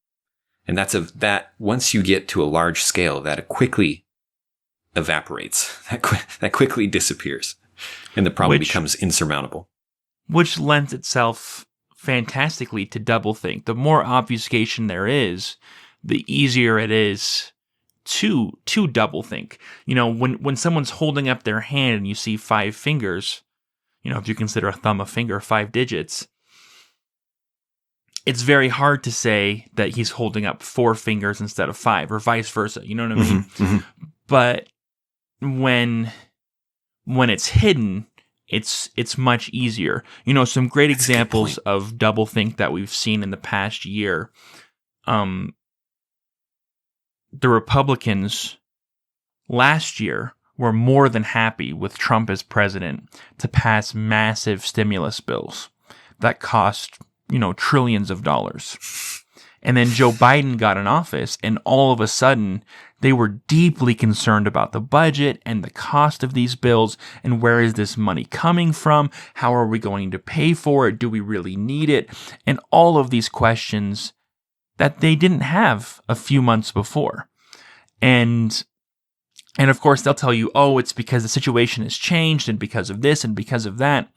And that once you get to a large scale, that quickly evaporates. That quickly disappears. And the problem becomes insurmountable. Which lends itself fantastically to doublethink. The more obfuscation there is, the easier it is to doublethink. You know, when someone's holding up their hand and you see 5 fingers, you know, if you consider a thumb a finger, 5 digits, it's very hard to say that he's holding up 4 fingers instead of 5 or vice versa. You know what I mean? But when when it's hidden, it's much easier. Some great examples of doublethink that we've seen in the past year. The Republicans last year were more than happy with Trump as president to pass massive stimulus bills that cost, trillions of dollars. And then Joe Biden got in office, and all of a sudden, they were deeply concerned about the budget and the cost of these bills, and where is this money coming from? How are we going to pay for it? Do we really need it? And all of these questions that they didn't have a few months before. And of course, they'll tell you, oh, it's because the situation has changed, and because of this, and because of that.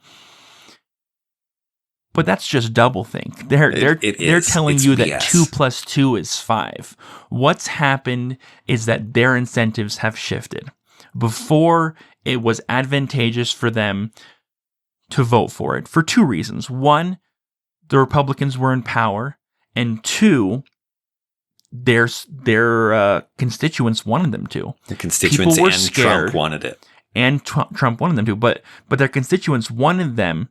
But that's just doublethink. They're telling you that BS. 2 + 2 is 5. What's happened is that their incentives have shifted. Before, it was advantageous for them to vote for it for two reasons. One, the Republicans were in power, and two, their constituents wanted them to. The constituents and Trump wanted it. And Trump wanted them to, but their constituents wanted them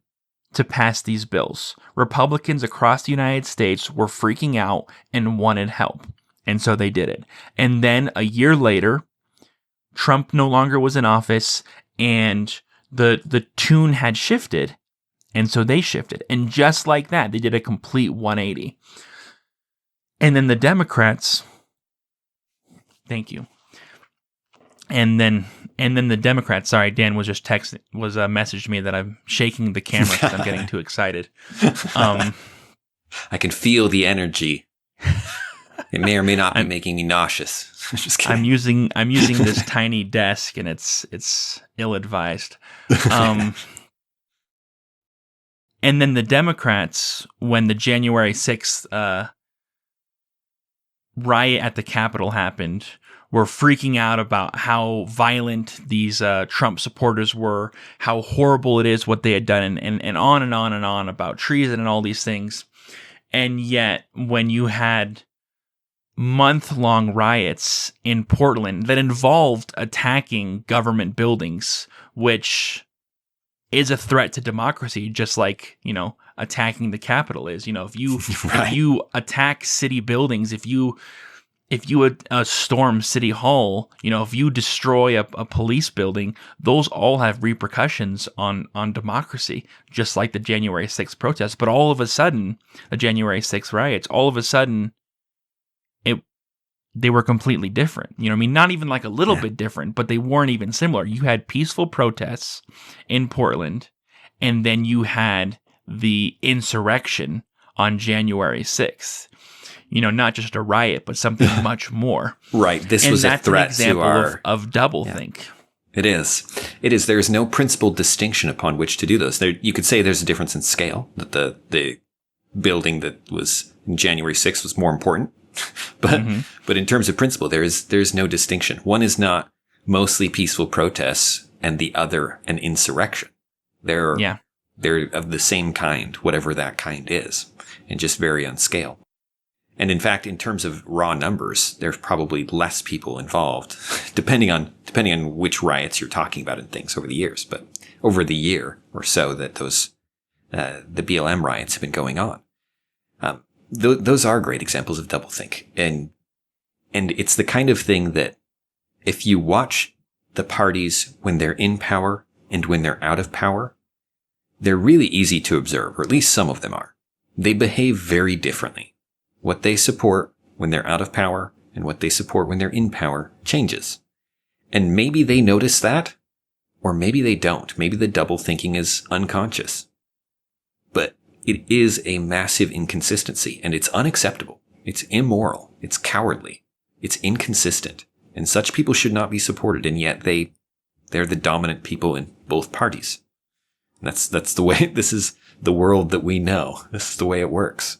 to pass these bills. Republicans across the United States were freaking out and wanted help. And so they did it. And then a year later, Trump no longer was in office, and the tune had shifted. And so they shifted. And just like that, they did a complete 180. And then the Democrats, thank you. And then the Democrats, sorry, Dan was just messaged me that I'm shaking the camera because I'm getting too excited. I can feel the energy. It may or may not be making me nauseous. Just kidding. I'm using this tiny desk, and it's ill-advised. And then the Democrats, when the January 6th riot at the Capitol happened, were freaking out about how violent these Trump supporters were, how horrible it is what they had done, and on and on and on about treason and all these things. And yet, when you had month-long riots in Portland that involved attacking government buildings, which is a threat to democracy, just like, attacking the Capitol is. If you right. If you attack city buildings, if you storm City Hall, if you destroy a police building, those all have repercussions on democracy, just like the January 6th protests. But all of a sudden, the January 6th riots, all of a sudden, they were completely different. Not even like a little bit different, but they weren't even similar. You had peaceful protests in Portland, and then you had the insurrection on January 6th. Not just a riot, but something much more. Right. This was a threat to our... of doublethink. Yeah. It is. There's no principled distinction upon which to do those. You could say there's a difference in scale, that the building that was in January 6th was more important. But in terms of principle, there's no distinction. One is not mostly peaceful protests, and the other an insurrection. They're of the same kind, whatever that kind is, and just vary on scale. And in fact, in terms of raw numbers, there's probably less people involved, depending on which riots you're talking about and things over the years. But over the year or so that those the BLM riots have been going on, those are great examples of doublethink, and it's the kind of thing that if you watch the parties when they're in power and when they're out of power, they're really easy to observe, or at least some of them are. They behave very differently. What they support when they're out of power and what they support when they're in power changes. And maybe they notice that, or maybe they don't. Maybe the double thinking is unconscious. But it is a massive inconsistency, and it's unacceptable. It's immoral. It's cowardly. It's inconsistent. And such people should not be supported, and yet they're the dominant people in both parties. And that's the way, this is the world that we know. This is the way it works.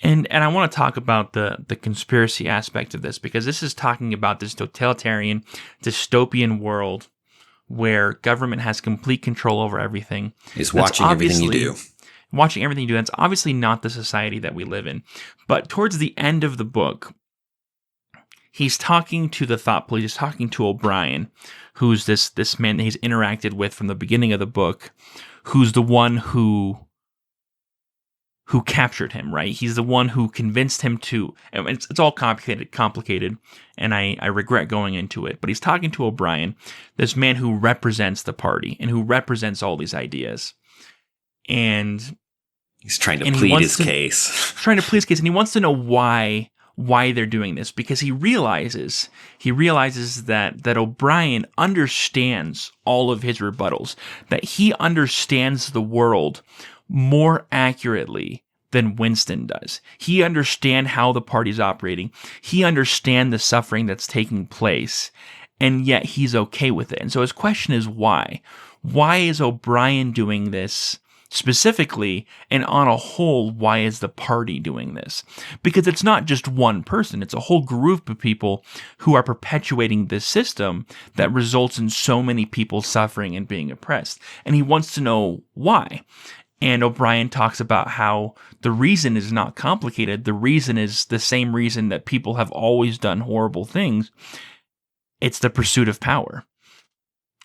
And I want to talk about the conspiracy aspect of this, because this is talking about this totalitarian, dystopian world where government has complete control over everything. Is watching everything you do. Watching everything you do. That's obviously not the society that we live in. But towards the end of the book, he's talking to the thought police. He's talking to O'Brien, who's this man that he's interacted with from the beginning of the book, who's the one who captured him, right? He's the one who convinced him to, and it's all complicated, and I regret going into it, but he's talking to O'Brien, this man who represents the party and who represents all these ideas. And he's trying to plead his case. Trying to plead his case, and he wants to know why they're doing this, because he realizes that O'Brien understands all of his rebuttals, that he understands the world more accurately than Winston does. He understands how the party's operating. He understands the suffering that's taking place, and yet he's okay with it. And so his question is why? Why is O'Brien doing this specifically, and on a whole, why is the party doing this? Because it's not just one person, it's a whole group of people who are perpetuating this system that results in so many people suffering and being oppressed. And he wants to know why. And O'Brien talks about how the reason is not complicated. The reason is the same reason that people have always done horrible things. It's the pursuit of power.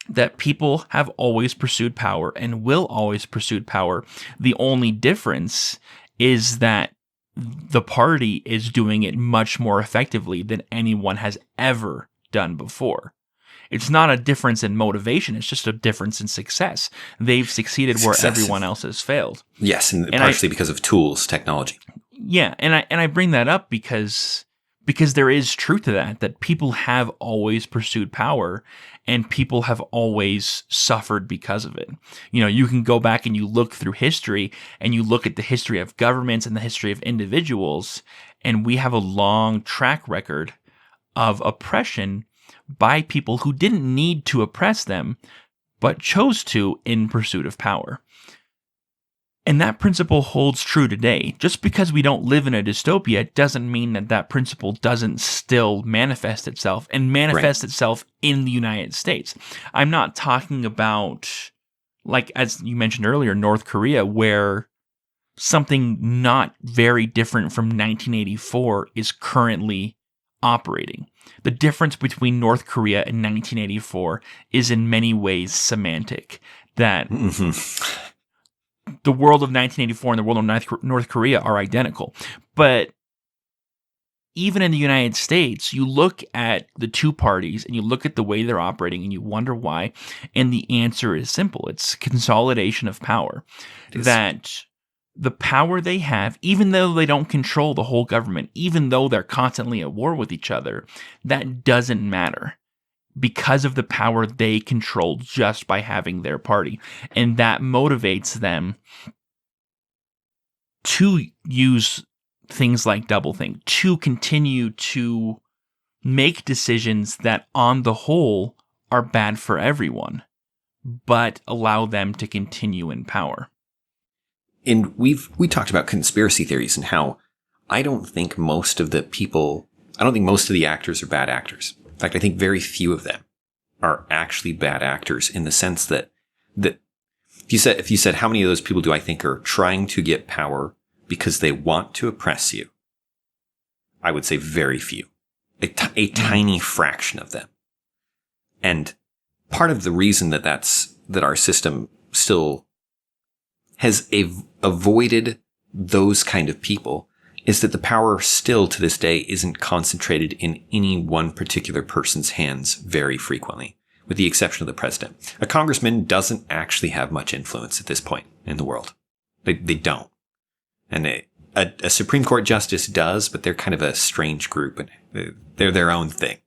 That people have always pursued power and will always pursue power. The only difference is that the party is doing it much more effectively than anyone has ever done before. It's not a difference in motivation. It's just a difference in success. They've succeeded where everyone else has failed. Yes, and partially because of tools, technology. Yeah, and I bring that up because there is truth to that people have always pursued power and people have always suffered because of it. You know, you can go back and you look through history and you look at the history of governments and the history of individuals, and we have a long track record of oppression by people who didn't need to oppress them, but chose to in pursuit of power. And that principle holds true today. Just because we don't live in a dystopia doesn't mean that principle doesn't still manifest itself and manifest itself in the United States. I'm not talking about, like, as you mentioned earlier, North Korea, where something not very different from 1984 is currently operating. The difference between North Korea and 1984 is in many ways semantic. That the world of 1984 and the world of North Korea are identical. But even in the United States, you look at the two parties and you look at the way they're operating and you wonder why. And the answer is simple. It's consolidation of power. That the power they have, even though they don't control the whole government, even though they're constantly at war with each other, that doesn't matter because of the power they control just by having their party. And that motivates them to use things like doublethink, to continue to make decisions that on the whole are bad for everyone, but allow them to continue in power. And we talked about conspiracy theories and how I don't think most of the actors are bad actors. In fact, I think very few of them are actually bad actors, in the sense that if you said how many of those people do I think are trying to get power because they want to oppress you, I would say very few, a tiny fraction of them. And part of the reason that our system still has avoided those kind of people is that the power still to this day isn't concentrated in any one particular person's hands very frequently, with the exception of the president. A congressman doesn't actually have much influence at this point in the world. They don't. And a Supreme Court justice does, but they're kind of a strange group and they're their own thing.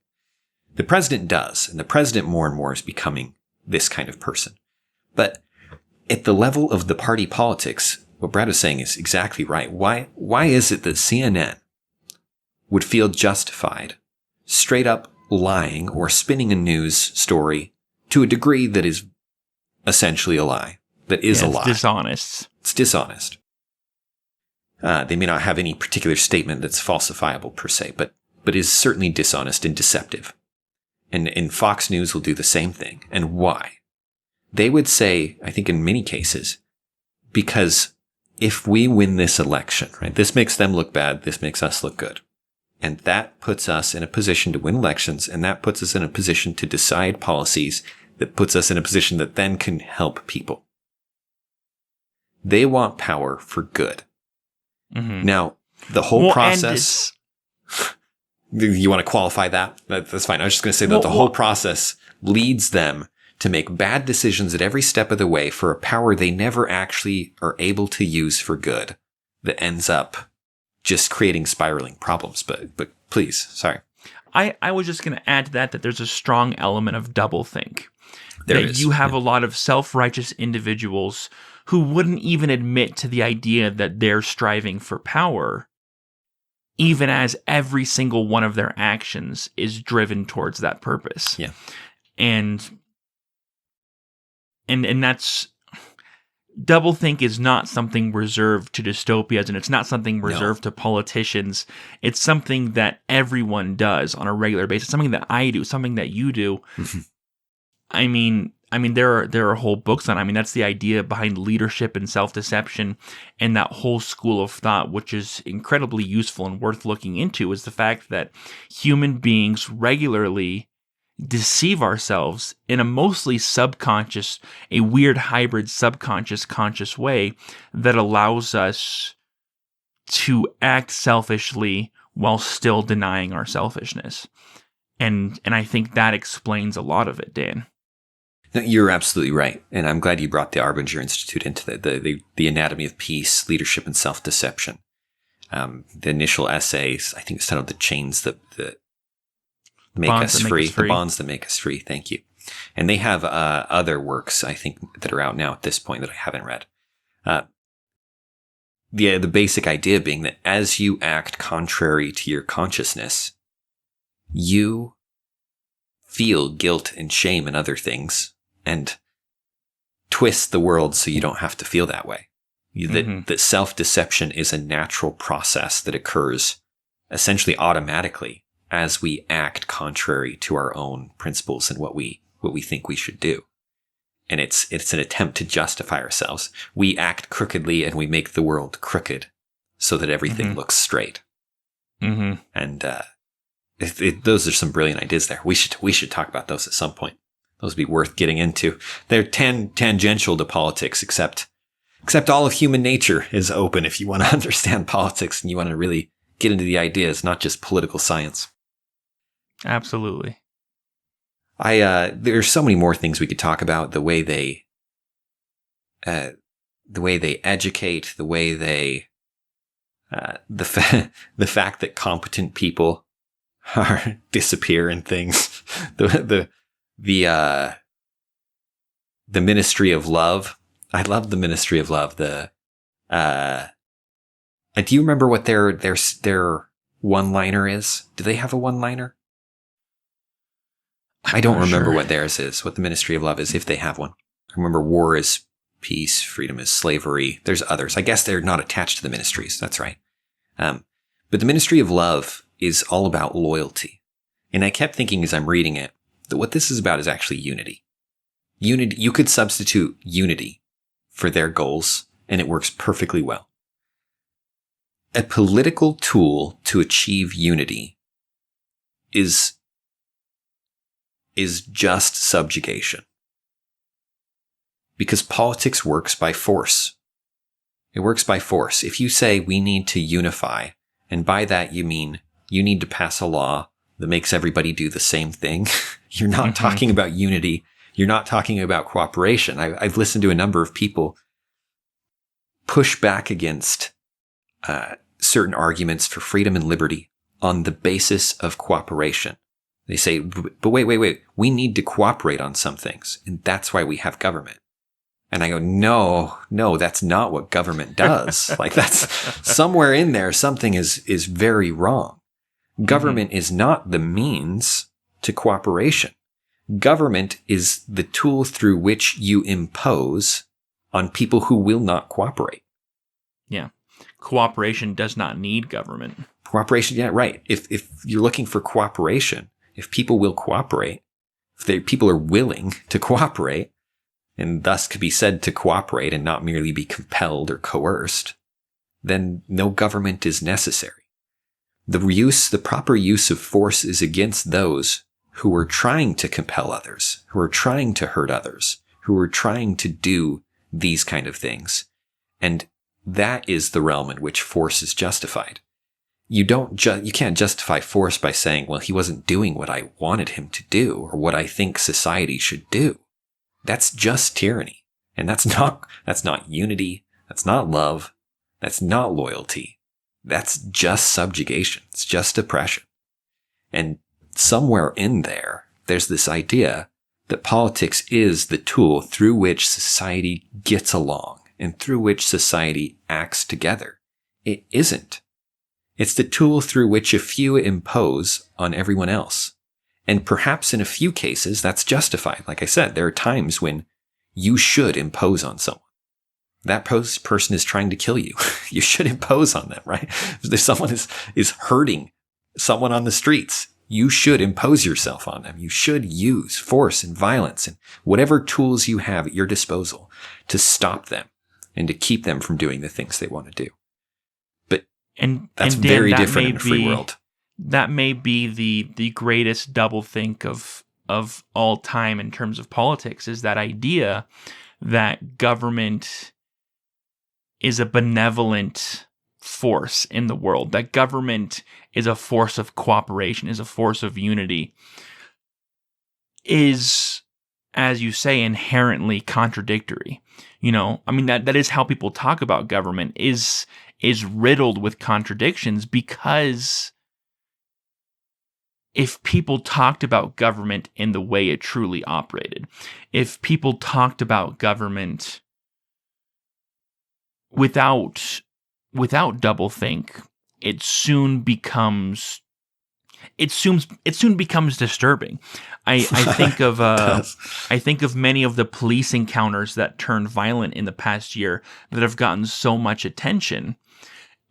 The president does, and the president more and more is becoming this kind of person. But at the level of the party politics, what Brad was saying is exactly right. Why is it that CNN would feel justified straight up lying or spinning a news story to a degree that is essentially a lie, that is a lie? It's dishonest. It's dishonest. They may not have any particular statement that's falsifiable per se, but is certainly dishonest and deceptive. And Fox News will do the same thing. And why? They would say, I think in many cases, because if we win this election, right, this makes them look bad, this makes us look good. And that puts us in a position to win elections, and that puts us in a position to decide policies that puts us in a position that then can help people. They want power for good. Mm-hmm. Now, the whole process... You want to qualify that? That's fine. I was just going to say that the whole process leads them to make bad decisions at every step of the way for a power they never actually are able to use for good that ends up just creating spiraling problems. But please, sorry. I was just going to add to that there's a strong element of doublethink. There that is. You have a lot of self-righteous individuals who wouldn't even admit to the idea that they're striving for power, even as every single one of their actions is driven towards that purpose. Yeah. And that's... Doublethink is not something reserved to dystopias, and it's not something reserved to politicians. It's something that everyone does on a regular basis. Something that I do, something that you do. Mm-hmm. I mean, there are whole books on it. I mean, that's the idea behind leadership and self-deception, and that whole school of thought, which is incredibly useful and worth looking into, is the fact that human beings regularly deceive ourselves in a mostly subconscious, a weird hybrid subconscious conscious way that allows us to act selfishly while still denying our selfishness. And I think that explains a lot of it, Dan. No, you're absolutely right. And I'm glad you brought the Arbinger Institute into the anatomy of peace, leadership, and self-deception. The initial essays, I think it's titled The Chains That Make Us Free. The Bonds That Make Us Free. Thank you. And they have other works, I think, that are out now at this point that I haven't read. The basic idea being that as you act contrary to your consciousness, you feel guilt and shame and other things and twist the world so you don't have to feel that way. That self-deception is a natural process that occurs essentially automatically as we act contrary to our own principles and what we think we should do. And it's an attempt to justify ourselves. We act crookedly and we make the world crooked so that everything looks straight. Mm-hmm. And those are some brilliant ideas there. We should talk about those at some point. Those would be worth getting into. They're tangential to politics, except all of human nature is open if you want to understand politics and you want to really get into the ideas, not just political science. Absolutely. There's so many more things we could talk about. The way they educate, the way they, the fact that competent people disappear in things. The Ministry of Love. I love the Ministry of Love. Do you remember what their one-liner is? Do they have a one-liner? I don't remember what theirs is, what the Ministry of Love is, if they have one. I remember war is peace, freedom is slavery. There's others. I guess they're not attached to the ministries. That's right. But the Ministry of Love is all about loyalty. And I kept thinking as I'm reading it that what this is about is actually unity. Unity. You could substitute unity for their goals, and it works perfectly well. A political tool to achieve unity is just subjugation. Because politics works by force. It works by force. If you say we need to unify, and by that you mean you need to pass a law that makes everybody do the same thing, you're not talking about unity. You're not talking about cooperation. I've listened to a number of people push back against certain arguments for freedom and liberty on the basis of cooperation. They say, but wait, we need to cooperate on some things, and that's why we have government. And I go, no, that's not what government does. Like that's somewhere in there, something is very wrong. Government is not the means to cooperation. Government is the tool through which you impose on people who will not cooperate. Yeah. Cooperation does not need government. Cooperation, yeah, right. If you're looking for cooperation, if people will cooperate, people are willing to cooperate, and thus could be said to cooperate and not merely be compelled or coerced, then no government is necessary. The proper use of force is against those who are trying to compel others, who are trying to hurt others, who are trying to do these kind of things. And that is the realm in which force is justified. You can't justify force by saying, well, he wasn't doing what I wanted him to do or what I think society should do. That's just tyranny. And that's not unity. That's not love. That's not loyalty. That's just subjugation. It's just oppression. And somewhere in there, there's this idea that politics is the tool through which society gets along and through which society acts together. It isn't. It's the tool through which a few impose on everyone else. And perhaps in a few cases, that's justified. Like I said, there are times when you should impose on someone. That person is trying to kill you. You should impose on them, right? If someone is hurting someone on the streets, you should impose yourself on them. You should use force and violence and whatever tools you have at your disposal to stop them and to keep them from doing the things they want to do. But that's Dan, very different in a free world. That may be the greatest doublethink of all time in terms of politics, is that idea that government is a benevolent force in the world, that government is a force of cooperation, is a force of unity, is, as you say, inherently contradictory. You know, I mean, that is how people talk about government, is riddled with contradictions, because if people talked about government in the way it truly operated, if people talked about government without doublethink, it soon becomes disturbing. I think of many of the police encounters that turned violent in the past year that have gotten so much attention.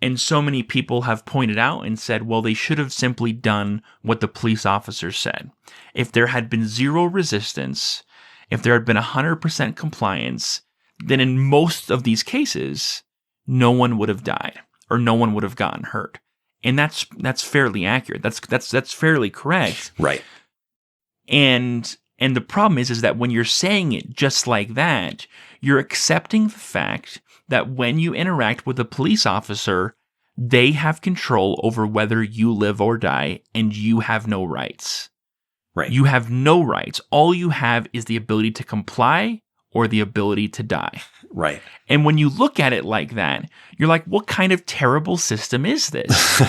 And so many people have pointed out and said, well, they should have simply done what the police officers said. If there had been zero resistance, if there had been 100% compliance, then in most of these cases, no one would have died or no one would have gotten hurt. And that's fairly accurate. That's fairly correct. Right. And the problem is that when you're saying it just like that, you're accepting the fact that when you interact with a police officer, they have control over whether you live or die, and you have no rights. Right. You have no rights. All you have is the ability to comply or the ability to die. Right. And when you look at it like that, you're like, what kind of terrible system is this?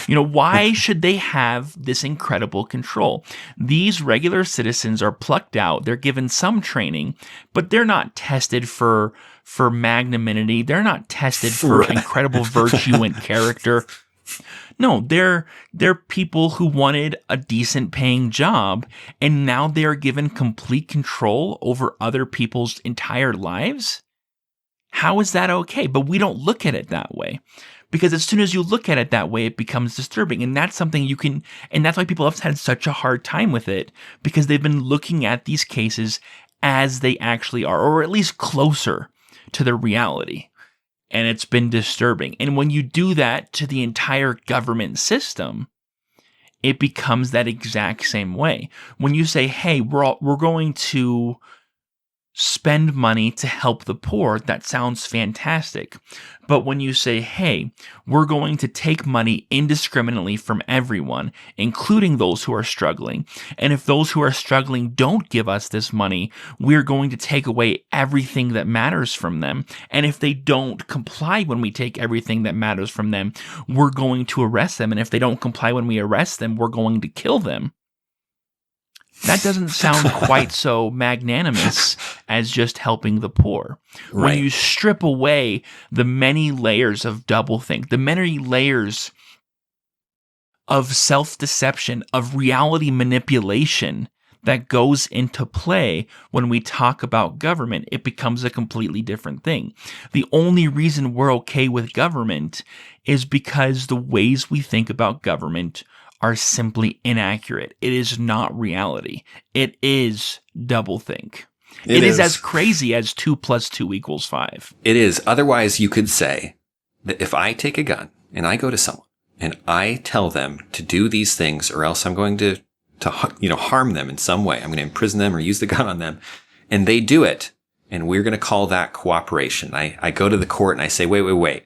Why should they have this incredible control? These regular citizens are plucked out. They're given some training, but they're not tested for magnanimity. They're not tested for incredible virtue and character. No, they're people who wanted a decent paying job, and now they are given complete control over other people's entire lives. How is that okay? But we don't look at it that way, because as soon as you look at it that way, it becomes disturbing. And that's something and that's why people have had such a hard time with it, because they've been looking at these cases as they actually are, or at least closer to the reality. And it's been disturbing. And when you do that to the entire government system, it becomes that exact same way. When you say, hey, we're going to spend money to help the poor, that sounds fantastic. But when you say, hey, we're going to take money indiscriminately from everyone, including those who are struggling, and if those who are struggling don't give us this money, we're going to take away everything that matters from them. And if they don't comply when we take everything that matters from them, we're going to arrest them. And if they don't comply when we arrest them, we're going to kill them. That doesn't sound quite so magnanimous as just helping the poor. Right. When you strip away the many layers of doublethink, the many layers of self-deception, of reality manipulation that goes into play when we talk about government, it becomes a completely different thing. The only reason we're okay with government is because the ways we think about government are simply inaccurate. It is not reality. It is doublethink. It is as crazy as 2 + 2 = 5. It is. Otherwise, you could say that if I take a gun and I go to someone and I tell them to do these things, or else I'm going to harm them in some way. I'm going to imprison them or use the gun on them. And they do it. And we're going to call that cooperation. I go to the court and I say, wait.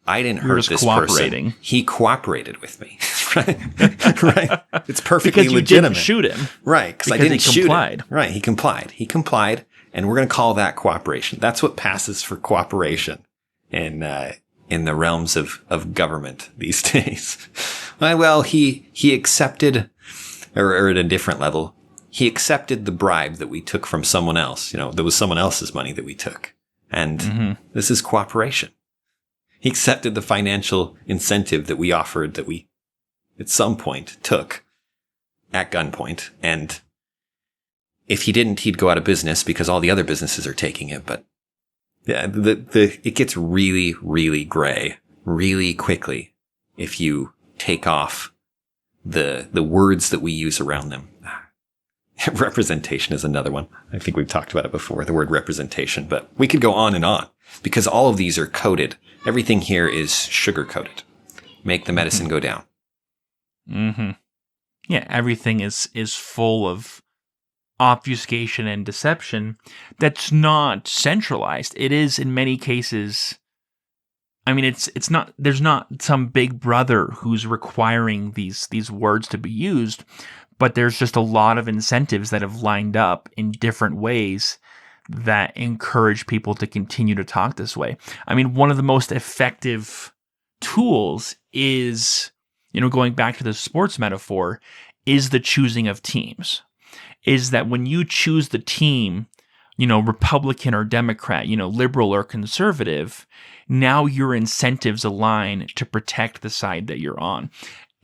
I didn't hurt this person. He cooperated with me. Right? It's perfectly because you legitimate. Didn't shoot him. Right. Because I didn't shoot him. Right. He complied. And we're going to call that cooperation. That's what passes for cooperation in the realms of government these days. Well, he accepted, or at a different level, he accepted the bribe that we took from someone else. There was someone else's money that we took. And this is cooperation. He accepted the financial incentive that we offered, that we at some point took at gunpoint. And if he didn't, he'd go out of business because all the other businesses are taking it. But yeah, it gets really, really gray really quickly if you take off the words that we use around them. Representation is another one. I think we've talked about it before, the word representation, but we could go on and on because all of these are coded. Everything here is sugar coated. Make the medicine go down. Mm-hmm. Yeah, everything is full of obfuscation and deception that's not centralized. It is in many cases. I mean, it's not. There's not some big brother who's requiring these words to be used, but there's just a lot of incentives that have lined up in different ways that encourage people to continue to talk this way. I mean, one of the most effective tools is, going back to the sports metaphor, is the choosing of teams. Is that when you choose the team, Republican or Democrat, liberal or conservative, now your incentives align to protect the side that you're on.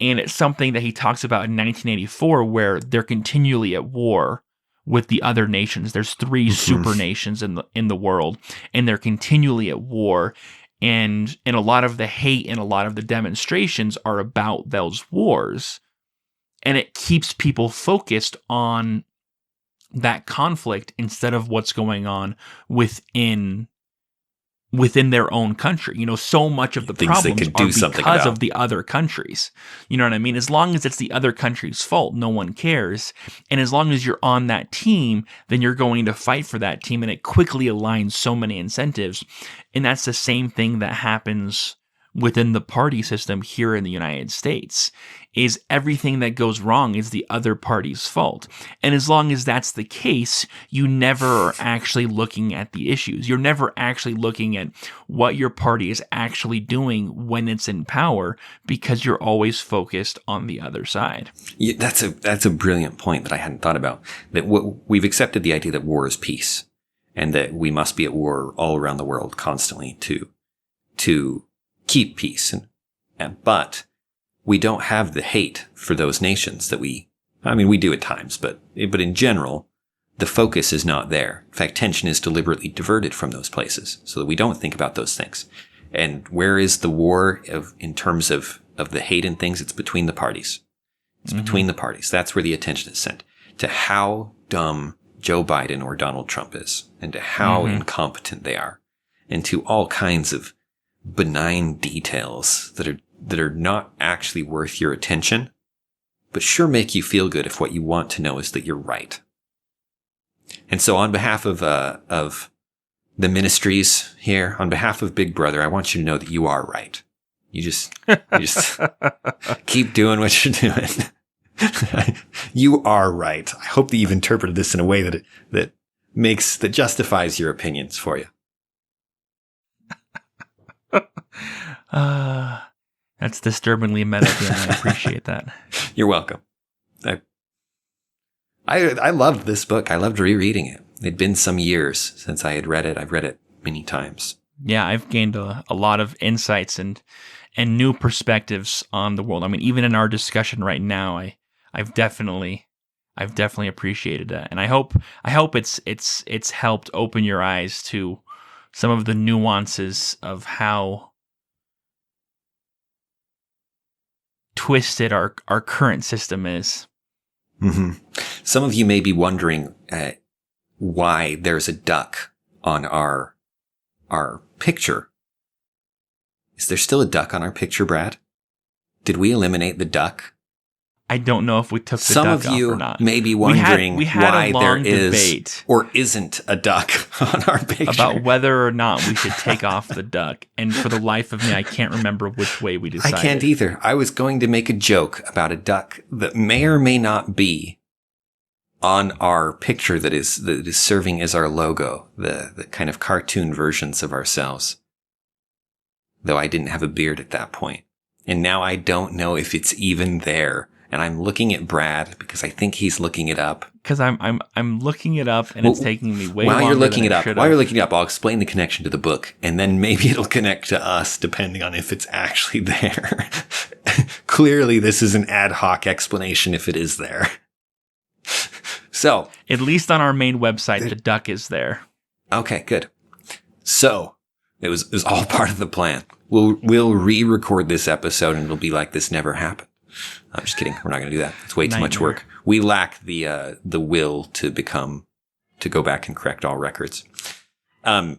And it's something that he talks about in 1984, where they're continually at war with the other nations. There's 3 super nations in the world, and they're continually at war. And a lot of the hate and a lot of the demonstrations are about those wars. And it keeps people focused on that conflict instead of what's going on within their own country. So much of the problems are because of the other countries. You know what I mean? As long as it's the other country's fault, no one cares. And as long as you're on that team, then you're going to fight for that team. And it quickly aligns so many incentives. And that's the same thing that happens within the party system here in the United States. Is everything that goes wrong is the other party's fault. And as long as that's the case, you never are actually looking at the issues. You're never actually looking at what your party is actually doing when it's in power, because you're always focused on the other side. Yeah, that's a brilliant point that I hadn't thought about. That we've accepted the idea that war is peace, and that we must be at war all around the world constantly to keep peace. But we don't have the hate for those nations that we do at times, but in general, the focus is not there. In fact, tension is deliberately diverted from those places so that we don't think about those things. And where is the war in terms of the hate and things? It's between the parties. It's between the parties. That's where the attention is sent to how dumb Joe Biden or Donald Trump is, and to how incompetent they are, and to all kinds of benign details that are not actually worth your attention, but sure make you feel good if what you want to know is that you're right. And so on behalf of the ministries here, on behalf of Big Brother, I want you to know that you are right. You just keep doing what you're doing. You are right. I hope that you've interpreted this in a way that justifies your opinions for you. That's disturbingly meta, and I appreciate that. You're welcome. I loved this book. I loved rereading it. It'd been some years since I had read it. I've read it many times. Yeah, I've gained a lot of insights and new perspectives on the world. I mean, even in our discussion right now, I've definitely appreciated that, and I hope it's helped open your eyes to some of the nuances of how twisted our current system is. Mm-hmm. Some of you may be wondering why there's a duck on our picture. Is there still a duck on our picture, Brad? Did we eliminate the duck? I don't know if we took the Some duck of you off or not. may be wondering we had why a there long is debate or isn't a duck on our picture. about whether or not we should take off the duck. And for the life of me, I can't remember which way we decided. I can't either. I was going to make a joke about a duck that may or may not be on our picture that is serving as our logo, the kind of cartoon versions of ourselves. Though I didn't have a beard at that point. And now I don't know if it's even there. And I'm looking at Brad because I think he's looking it up. Because I'm looking it up and it's taking me way longer While you're looking than it up, I'll explain the connection to the book, and then maybe it'll connect to us depending on if it's actually there. Clearly, this is an ad hoc explanation if it is there. So, at least on our main website, the duck is there. Okay, good. So, it was all part of the plan. We'll re-record this episode and it'll be like this never happened. I'm just kidding. We're not going to do that. It's way too much work. We lack the will to go back and correct all records. There's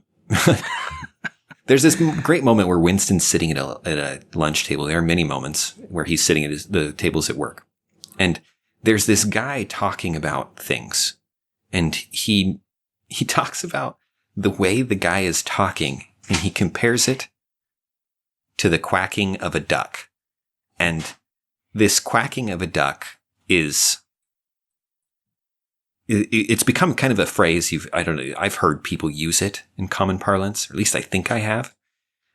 this great moment where Winston's sitting at a lunch table. There are many moments where he's sitting at the tables at work. And there's this guy talking about things. And he talks about the way the guy is talking, and he compares it to the quacking of a duck. And this quacking of a duck it's become kind of a phrase I've heard people use it in common parlance, or at least I think I have.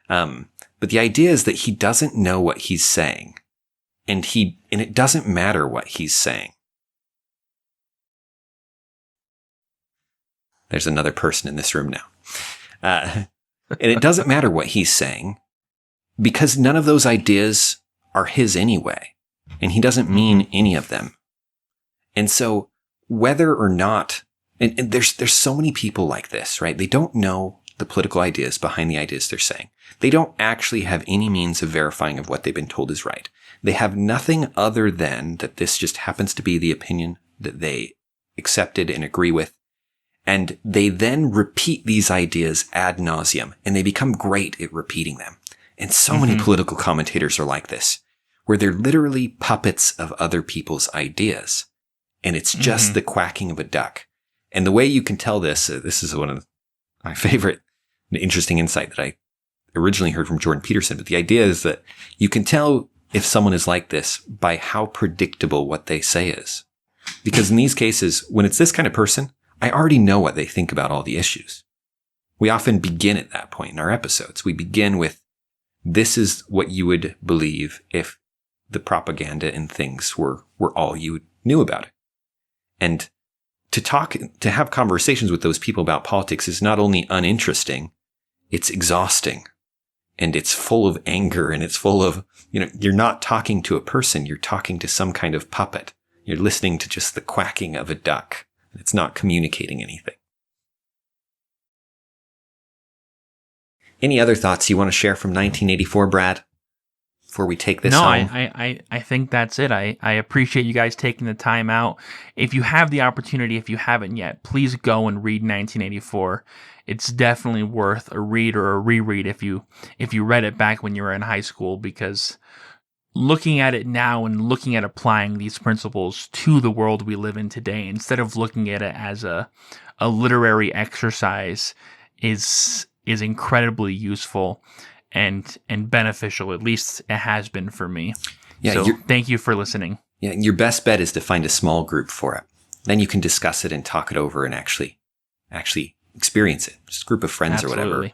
But the idea is that he doesn't know what he's saying, and it doesn't matter what he's saying. There's another person in this room now. And it doesn't matter what he's saying because none of those ideas are his anyway. And he doesn't mean any of them. And so whether or not, and there's so many people like this, right? They don't know the political ideas behind the ideas they're saying. They don't actually have any means of verifying of what they've been told is right. They have nothing other than that this just happens to be the opinion that they accepted and agree with. And they then repeat these ideas ad nauseum, and they become great at repeating them. And so many political commentators are like this, where they're literally puppets of other people's ideas. And it's just the quacking of a duck. And the way you can tell this is one of my favorite interesting insight that I originally heard from Jordan Peterson. But the idea is that you can tell if someone is like this by how predictable what they say is. Because in these cases, when it's this kind of person, I already know what they think about all the issues. We often begin at that point in our episodes. We begin with, this is what you would believe if the propaganda and things were all you knew about it. And to have conversations with those people about politics is not only uninteresting, it's exhausting. And it's full of anger, and it's full of, you're not talking to a person, you're talking to some kind of puppet. You're listening to just the quacking of a duck. It's not communicating anything. Any other thoughts you want to share from 1984, Brad, before we take this home? I think that's it. I appreciate you guys taking the time out. If you have the opportunity, if you haven't yet, please go and read 1984. It's definitely worth a read or a reread if you read it back when you were in high school, because looking at it now and looking at applying these principles to the world we live in today, instead of looking at it as a literary exercise, is incredibly useful and beneficial. At least it has been for me. Yeah, so thank you for listening. Yeah, your best bet is to find a small group for it. Then you can discuss it and talk it over and actually experience it. Just a group of friends Absolutely. Or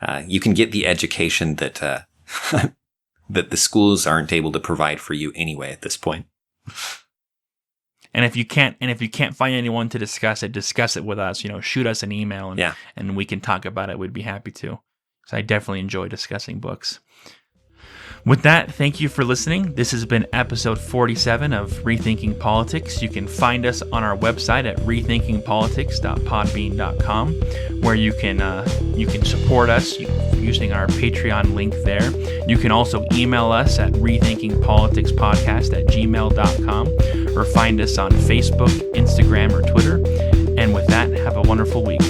whatever. You can get the education that that the schools aren't able to provide for you anyway at this point. And if you can't find anyone to discuss it with us. Shoot us an email and we can talk about it. We'd be happy to. So I definitely enjoy discussing books. With that, thank you for listening. This has been episode 47 of Rethinking Politics. You can find us on our website at rethinkingpolitics.podbean.com, where you can support us using our Patreon link there. You can also email us at rethinkingpoliticspodcast@gmail.com, or find us on Facebook, Instagram, or Twitter. And with that, have a wonderful week.